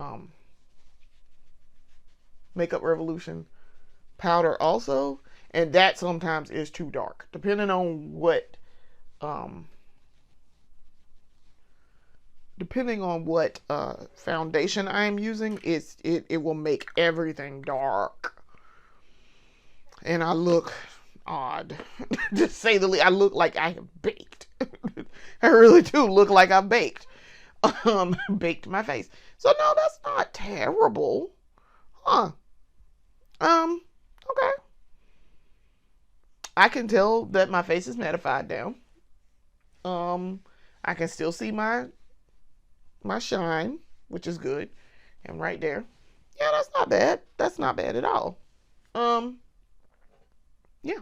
Makeup Revolution powder also, and that sometimes is too dark, depending on what foundation I'm using. It will make everything dark, and I look odd to say the least. I look like I have baked. I really do look like I baked. Baked my face. So no, that's not terrible. Huh. Okay. I can tell that my face is mattified down. I can still see my shine, which is good. And right there. Yeah, that's not bad. That's not bad at all. Yeah.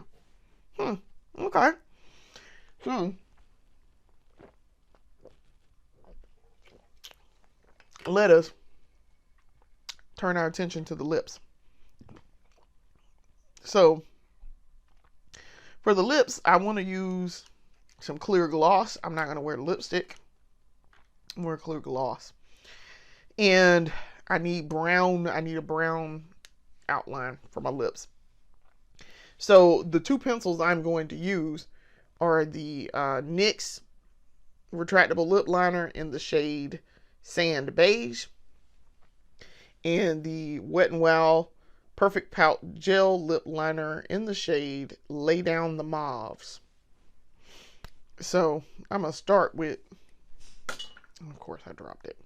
Okay. Hmm. Let us turn our attention to the lips. So, for the lips, I want to use some clear gloss. I'm not going to wear lipstick. I'm wearing clear gloss. And I need a brown outline for my lips. So, the two pencils I'm going to use are the NYX retractable lip liner in the shade Sand Beige, and the Wet n Wild Perfect Pout Gel Lip Liner in the shade Lay Down the Mauves. So I'm gonna start with, of course I dropped it.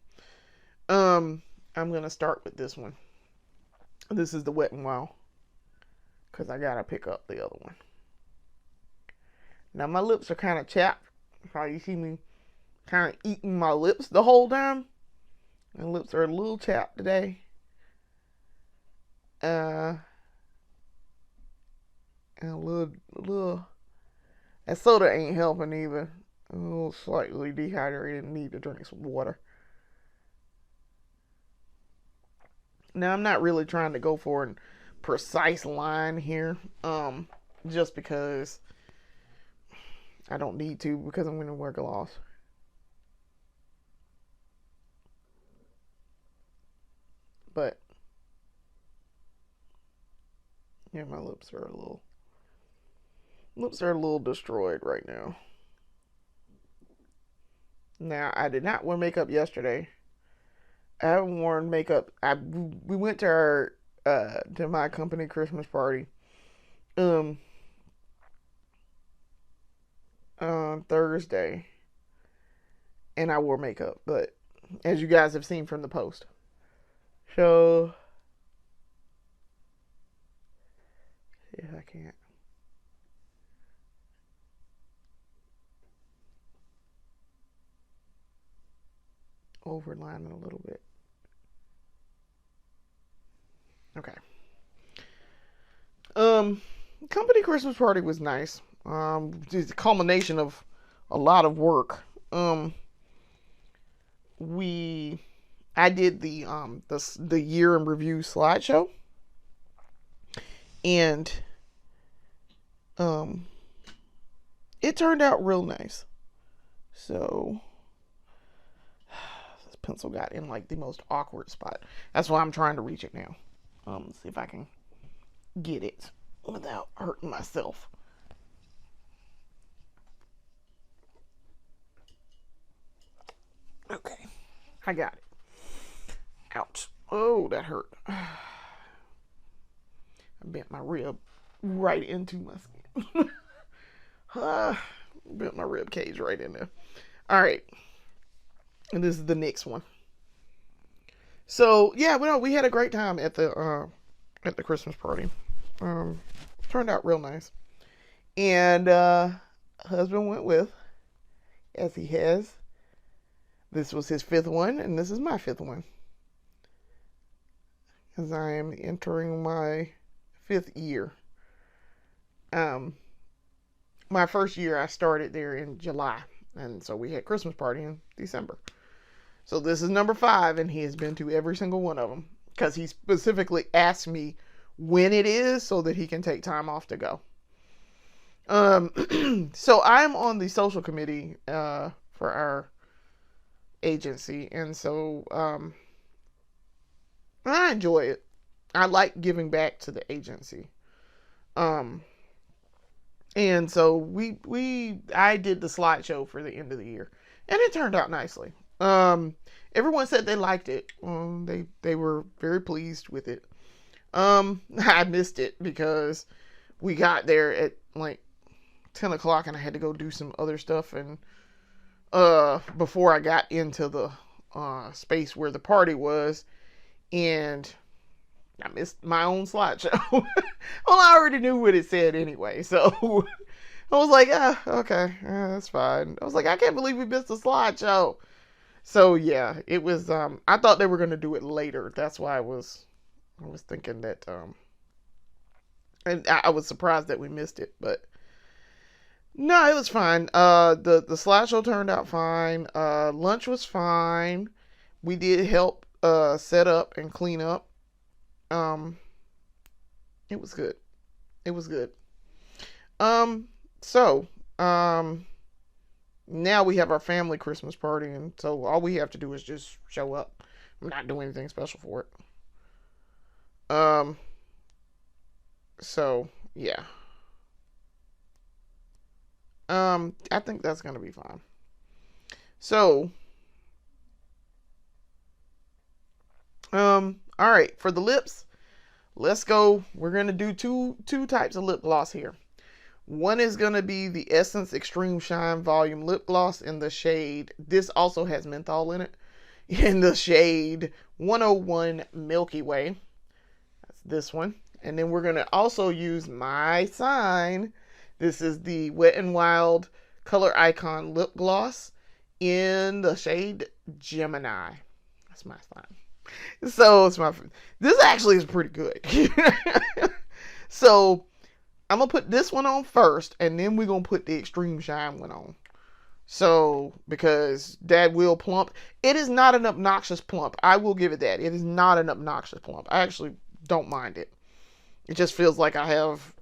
I'm gonna start with this one. This is the Wet n Wild, because I gotta pick up the other one. Now my lips are kind of chapped. Probably you see me kind of eating my lips the whole time. My lips are a little chapped today. And a little, that soda ain't helping either. A little slightly dehydrated and need to drink some water. Now I'm not really trying to go for a precise line here, just because I don't need to, because I'm going to wear gloss. But yeah, my lips are a little destroyed right now. Now I did not wear makeup yesterday. I haven't worn makeup. We went to our to my company Christmas party on Thursday, and I wore makeup, but as you guys have seen from the post. So yeah, I can't. Overline it a little bit. Okay. Company Christmas party was nice. It's a culmination of a lot of work. We I did the year in review slideshow, and um it turned out real nice. So this pencil got in like the most awkward spot. That's why I'm trying to reach it now. See if I can get it without hurting myself. Okay, I got it. Ouch. Oh, that hurt. I bent my rib right into my skin. Bent my rib cage right in there. All right. And this is the next one. So yeah, well, we had a great time at the Christmas party. Turned out real nice. And husband went with, as he has. This was his fifth one, and this is my fifth one. As I am entering my fifth year. My first year I started there in July, and so we had Christmas party in December. So this is number 5, and he has been to every single one of them because he specifically asked me when it is so that he can take time off to go. So I'm on the social committee for our agency, and so I enjoy it. I like giving back to the agency. And so I did the slideshow for the end of the year, and it turned out nicely. Everyone said they liked it. They were very pleased with it. I missed it because we got there at like 10 o'clock and I had to go do some other stuff, and before I got into the space where the party was, and I missed my own slideshow. Well, I already knew what it said anyway, so I was like, okay, that's fine. I was like, I can't believe we missed the slideshow. So yeah, it was. I thought they were gonna do it later. That's why I was thinking that. And I was surprised that we missed it, but no, it was fine. The slideshow turned out fine. Lunch was fine. We did help set up and clean up. It was good. It was good. So, now we have our family Christmas party, and so all we have to do is just show up. I'm not doing anything special for it. So yeah. I think that's gonna be fine. So, all right, for the lips, let's go. We're gonna do two types of lip gloss here. One is going to be the Essence Extreme Shine Volume Lip Gloss in the shade, this also has menthol in it, in the shade 101 Milky Way. That's this one. And then we're going to also use my sign. This is the Wet n Wild Color Icon Lip Gloss in the shade Gemini. That's my sign. So this actually is pretty good. So I'm going to put this one on first, and then we're going to put the Extreme Shine one on. So, because Dad will plump. It is not an obnoxious plump. I will give it that. It is not an obnoxious plump. I actually don't mind it. It just feels like I have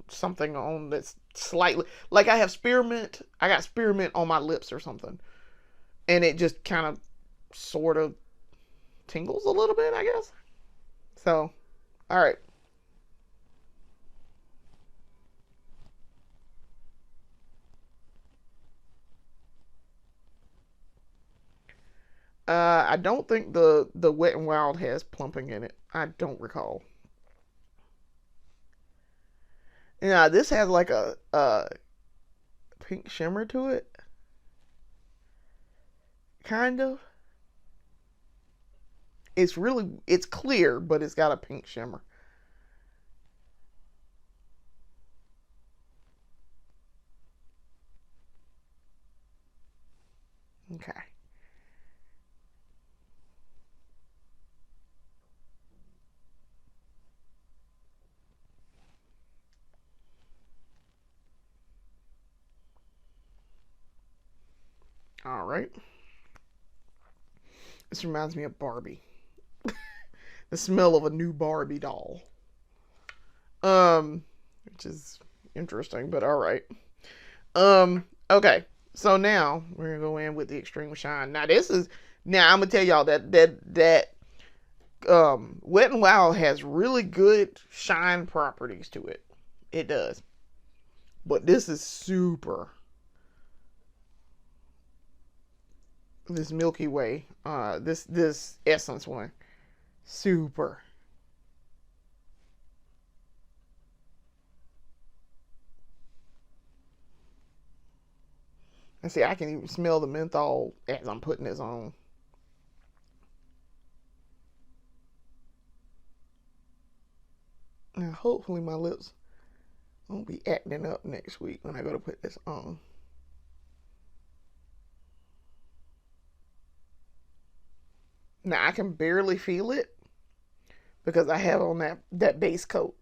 something on that's slightly, like I have spearmint. I got spearmint on my lips or something. And it just kind of sort of tingles a little bit, I guess. So, all right. I don't think the Wet n Wild has plumping in it. I don't recall. Yeah, this has like a pink shimmer to it. Kind of. It's clear, but it's got a pink shimmer. Okay. All right. This reminds me of Barbie. The smell of a new Barbie doll. Which is interesting, but all right. Okay. So now we're gonna go in with the extreme shine. Now I'm gonna tell y'all that Wet n Wild has really good shine properties to it. It does. But this is super. This Milky Way, this Essence one, super. And see, I can even smell the menthol as I'm putting this on. Now, hopefully my lips won't be acting up next week when I go to put this on. Now, I can barely feel it because I have on that base coat.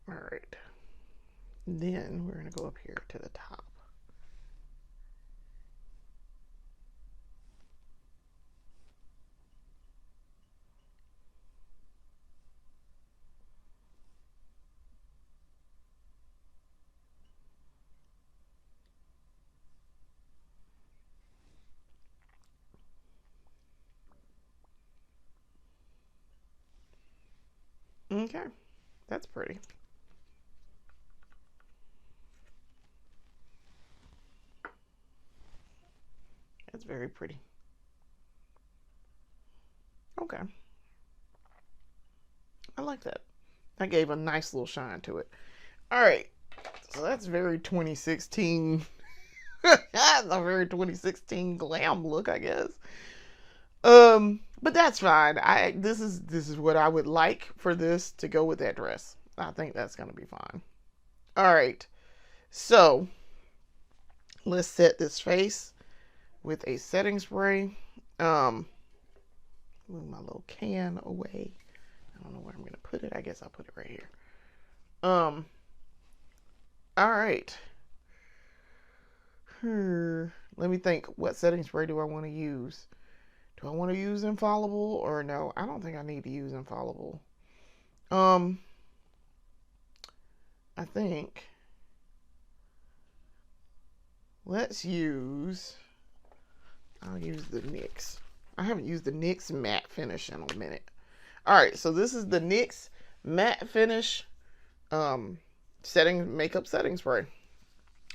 All right. Then we're going to go up here to the top. Okay, that's pretty. That's very pretty. Okay. I like that. That gave a nice little shine to it. All right. So that's very 2016. That's a very 2016 glam look, I guess. But that's fine. This is what I would like for this to go with that dress. I think that's gonna be fine. All right. So let's set this face with a setting spray. Move my little can away. I don't know where I'm gonna put it. I guess I'll put it right here. All right. Let me think. What setting spray do I want to use? Do I want to use infallible or no? I don't think I need to use infallible. I think let's use. I'll use the NYX. I haven't used the NYX matte finish in a minute. All right, so this is the NYX matte finish makeup setting spray.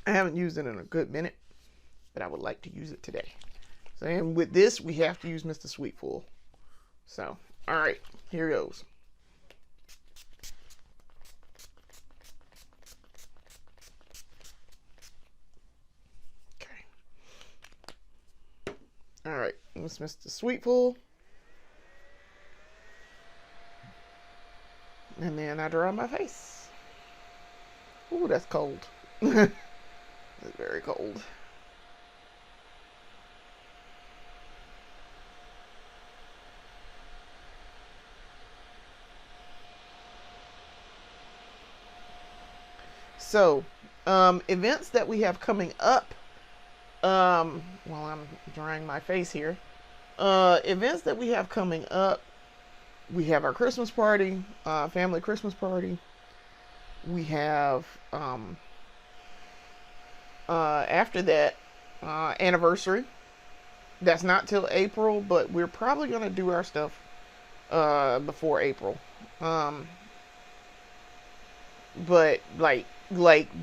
I haven't used it in a good minute, but I would like to use it today. So, and with this, we have to use Mr. Sweetful. So, all right, here goes. Okay. All right, this Mr. Sweetful. And then I dry my face. Ooh, that's cold. It's very cold. So, events that we have coming up, while I'm drying my face here, events that we have coming up, we have our Christmas party, family Christmas party. We have, after that, anniversary. That's not till April, but we're probably going to do our stuff before April. But like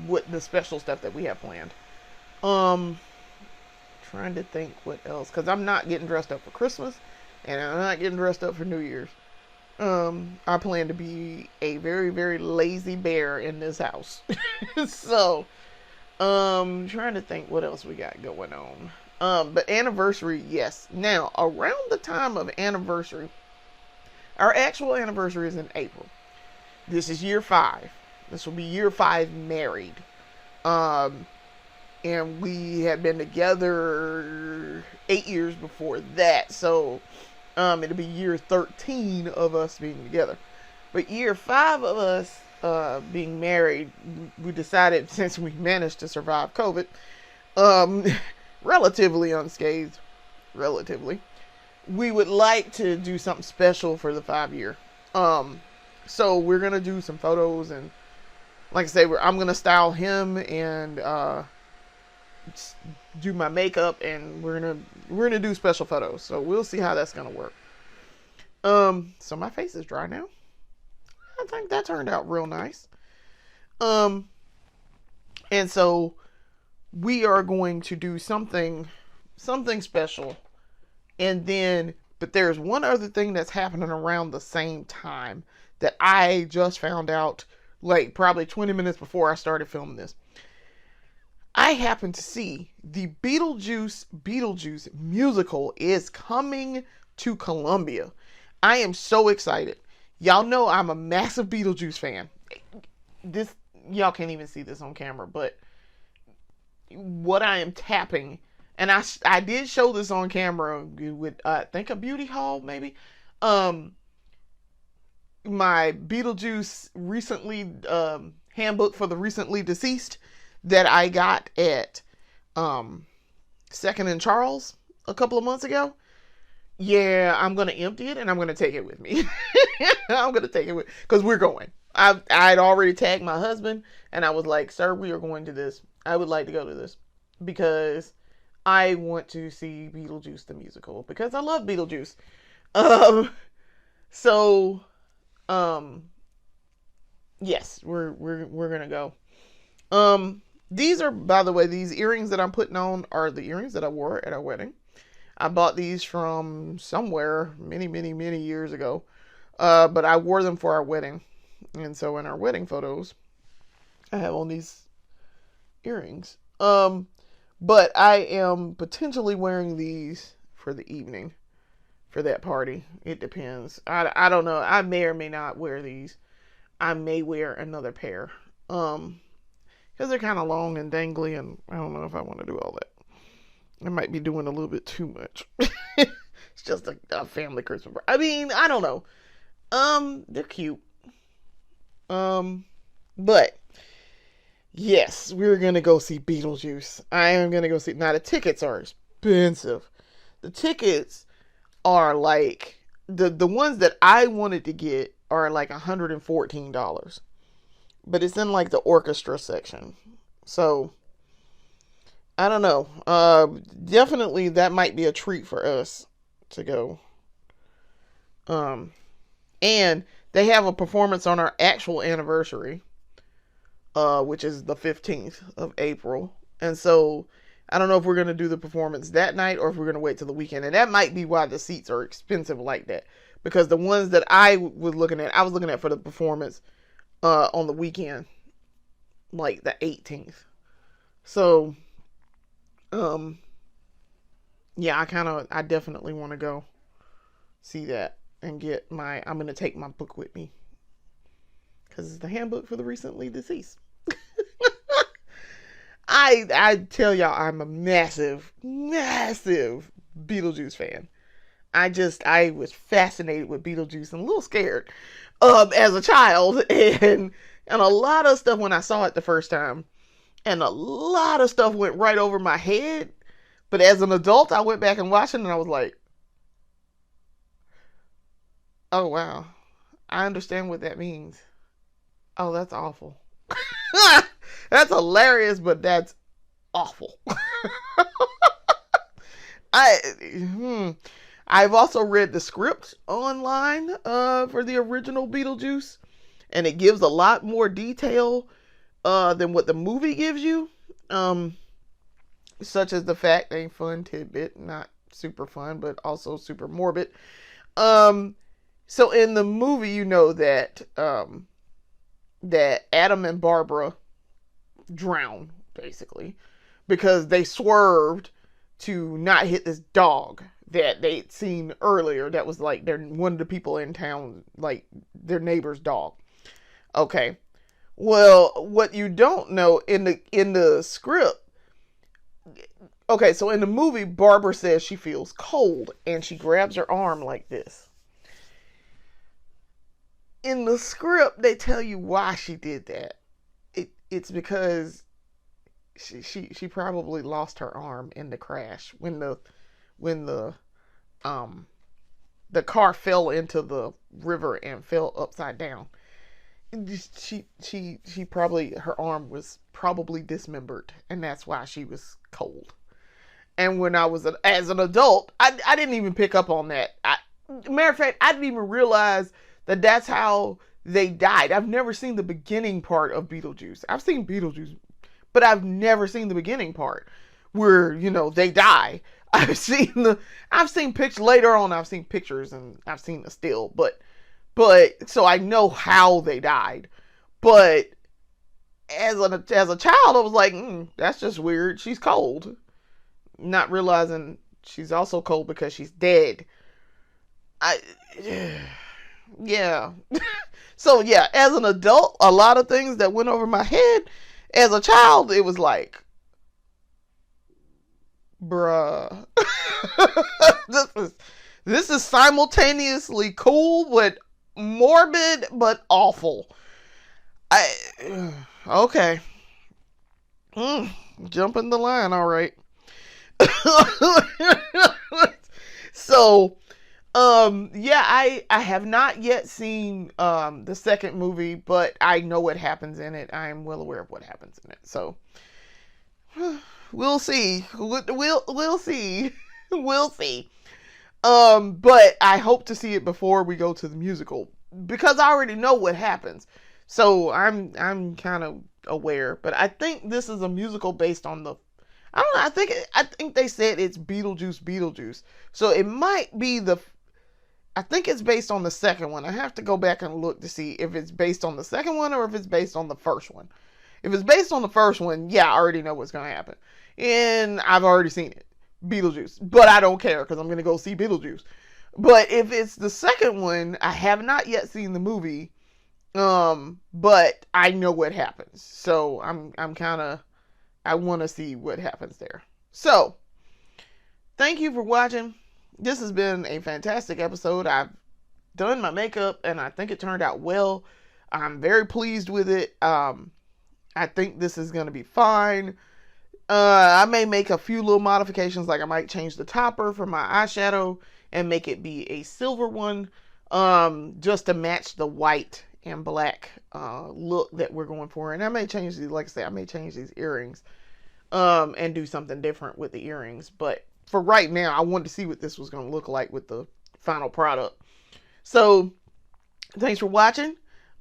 what the special stuff that we have planned. Trying to think what else, because I'm not getting dressed up for Christmas and I'm not getting dressed up for New Year's. I plan to be a very, very lazy bear in this house. So, trying to think what else we got going on. But anniversary, yes. Now, around the time of anniversary, our actual anniversary is in April. This is year 5. This will be year 5 married. And we had been together 8 years before that. So, it'll be year 13 of us being together. But year 5 of us being married, we decided, since we managed to survive COVID, um, relatively unscathed, relatively, we would like to do something special for the 5 year. So we're gonna do some photos, and like I say, I'm gonna style him and do my makeup, and we're gonna do special photos. So we'll see how that's gonna work. So my face is dry now. I think that turned out real nice. And so we are going to do something special. And then, but there's one other thing that's happening around the same time that I just found out, like probably 20 minutes before I started filming this. I happened to see the Beetlejuice musical is coming to Columbia. I am so excited. Y'all know I'm a massive Beetlejuice fan. This, y'all can't even see this on camera, but what I am tapping, and I did show this on camera with I think a beauty haul maybe. My Beetlejuice recently handbook for the recently deceased that I got at Second and Charles a couple of months ago. Yeah, I'm gonna empty it and I'm gonna take it with me. I'm gonna take it with, because we're going. I'd already tagged my husband and I was like, sir, we are going to this. I would like to go to this because I want to see Beetlejuice the musical, because I love Beetlejuice. So yes, we're gonna go. These are, by the way, these earrings that I'm putting on are the earrings that I wore at our wedding. I bought these from somewhere many, many, many years ago. But I wore them for our wedding. And so in our wedding photos, I have on these earrings. But I am potentially wearing these for the evening, for that party. It depends. I don't know. I may or may not wear these. I may wear another pair. Because they're kind of long and dangly, and I don't know if I want to do all that. I might be doing a little bit too much. It's just a family Christmas party. I mean, I don't know. They're cute. But yes, we're gonna go see Beetlejuice. I am gonna go see. Now the tickets are expensive. The tickets are like the ones that I wanted to get are like $114, but it's in like the orchestra section. So I don't know. Definitely that might be a treat for us to go. And they have a performance on our actual anniversary, which is the 15th of April. And so I don't know if we're going to do the performance that night or if we're going to wait till the weekend. And that might be why the seats are expensive like that. Because the ones that I was looking at for the performance on the weekend, like the 18th. So, yeah, I definitely want to go see that and get I'm going to take my book with me, because it's the handbook for the recently deceased. I tell y'all, I'm a massive Beetlejuice fan. I was fascinated with Beetlejuice and a little scared as a child, and a lot of stuff when I saw it the first time, and a lot of stuff went right over my head. But as an adult, I went back and watched it, and I was like, oh wow, I understand what that means. Oh, that's awful. That's hilarious, but that's awful. I've also read the script online for the original Beetlejuice, and it gives a lot more detail than what the movie gives you. Such as the fact, a fun tidbit, not super fun, but also super morbid. So in the movie, you know that that Adam and Barbara drown, basically, because they swerved to not hit this dog that they'd seen earlier. That was like one of the people in town, like their neighbor's dog. Okay. Well, what you don't know in the script. Okay, so in the movie, Barbara says she feels cold and she grabs her arm like this. in the script, they tell you why she did that. It's because she probably lost her arm in the crash when the um the car fell into the river and fell upside down. She probably, her arm was probably dismembered, and that's why she was cold. And when I was as an adult, I didn't even pick up on that. Matter of fact, I didn't even realize that that's how they died. I've never seen the beginning part of Beetlejuice. I've seen Beetlejuice, but I've never seen the beginning part where, they die. I've seen pictures later on. I've seen pictures and I've seen the still, but so I know how they died. But as a child, I was like, that's just weird. She's cold, not realizing she's also cold because she's dead. Yeah. So yeah, as an adult, a lot of things that went over my head. As a child, it was like, bruh. This is simultaneously cool but morbid but awful. Okay. Jumping the line, all right. So, yeah, I have not yet seen the second movie, but I know what happens in it. I am well aware of what happens in it. So, we'll see. We'll see. We'll see. But I hope to see it before we go to the musical, because I already know what happens. So I'm kind of aware, but I think this is a musical based on I don't know. I think they said it's Beetlejuice. So it might be I think it's based on the second one. I have to go back and look to see if it's based on the second one or if it's based on the first one. If it's based on the first one, yeah, I already know what's going to happen. And I've already seen it. Beetlejuice. But I don't care because I'm going to go see Beetlejuice. But if it's the second one, I have not yet seen the movie. But I know what happens. So I want to see what happens there. So, thank you for watching. This has been a fantastic episode. I've done my makeup and I think it turned out well. I'm very pleased with it. I think this is going to be fine. I may make a few little modifications, like I might change the topper for my eyeshadow and make it be a silver one, just to match the white and black look that we're going for. And I may change these, like I said, I may change these earrings and do something different with the earrings. But for right now, I wanted to see what this was going to look like with the final product. So thanks for watching.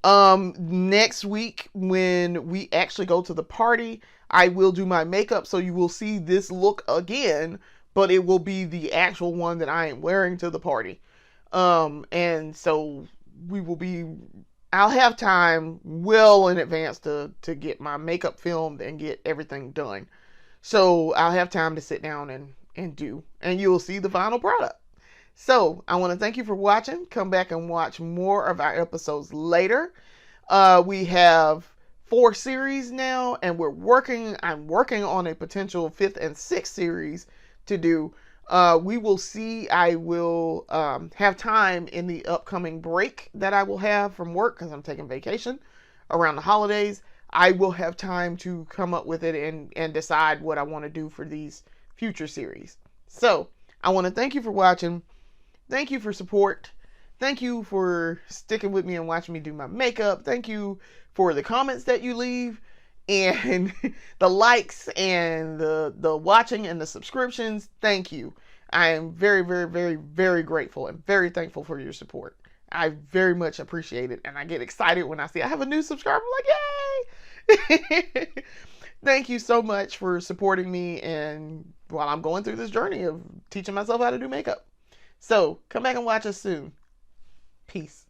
Next week, when we actually go to the party, I will do my makeup, so you will see this look again, but it will be the actual one that I am wearing to the party. And so I'll have time well in advance to get my makeup filmed and get everything done. So I'll have time to sit down and you'll see the final product. So I want to thank you for watching. Come back and watch more of our episodes later. We have 4 series now, and I'm working on a potential 5th and 6th series to do. We will see. I will have time in the upcoming break that I will have from work, because I'm taking vacation around the holidays. I will have time to come up with it and decide what I want to do for these future series. So I want to thank you for watching. Thank you for support. Thank you for sticking with me and watching me do my makeup. Thank you for the comments that you leave and the likes and the watching and the subscriptions. Thank you. I am very, very, very, very grateful and very thankful for your support. I very much appreciate it. And I get excited when I see I have a new subscriber. I'm like, yay! Thank you so much for supporting me and while I'm going through this journey of teaching myself how to do makeup. So come back and watch us soon. Peace.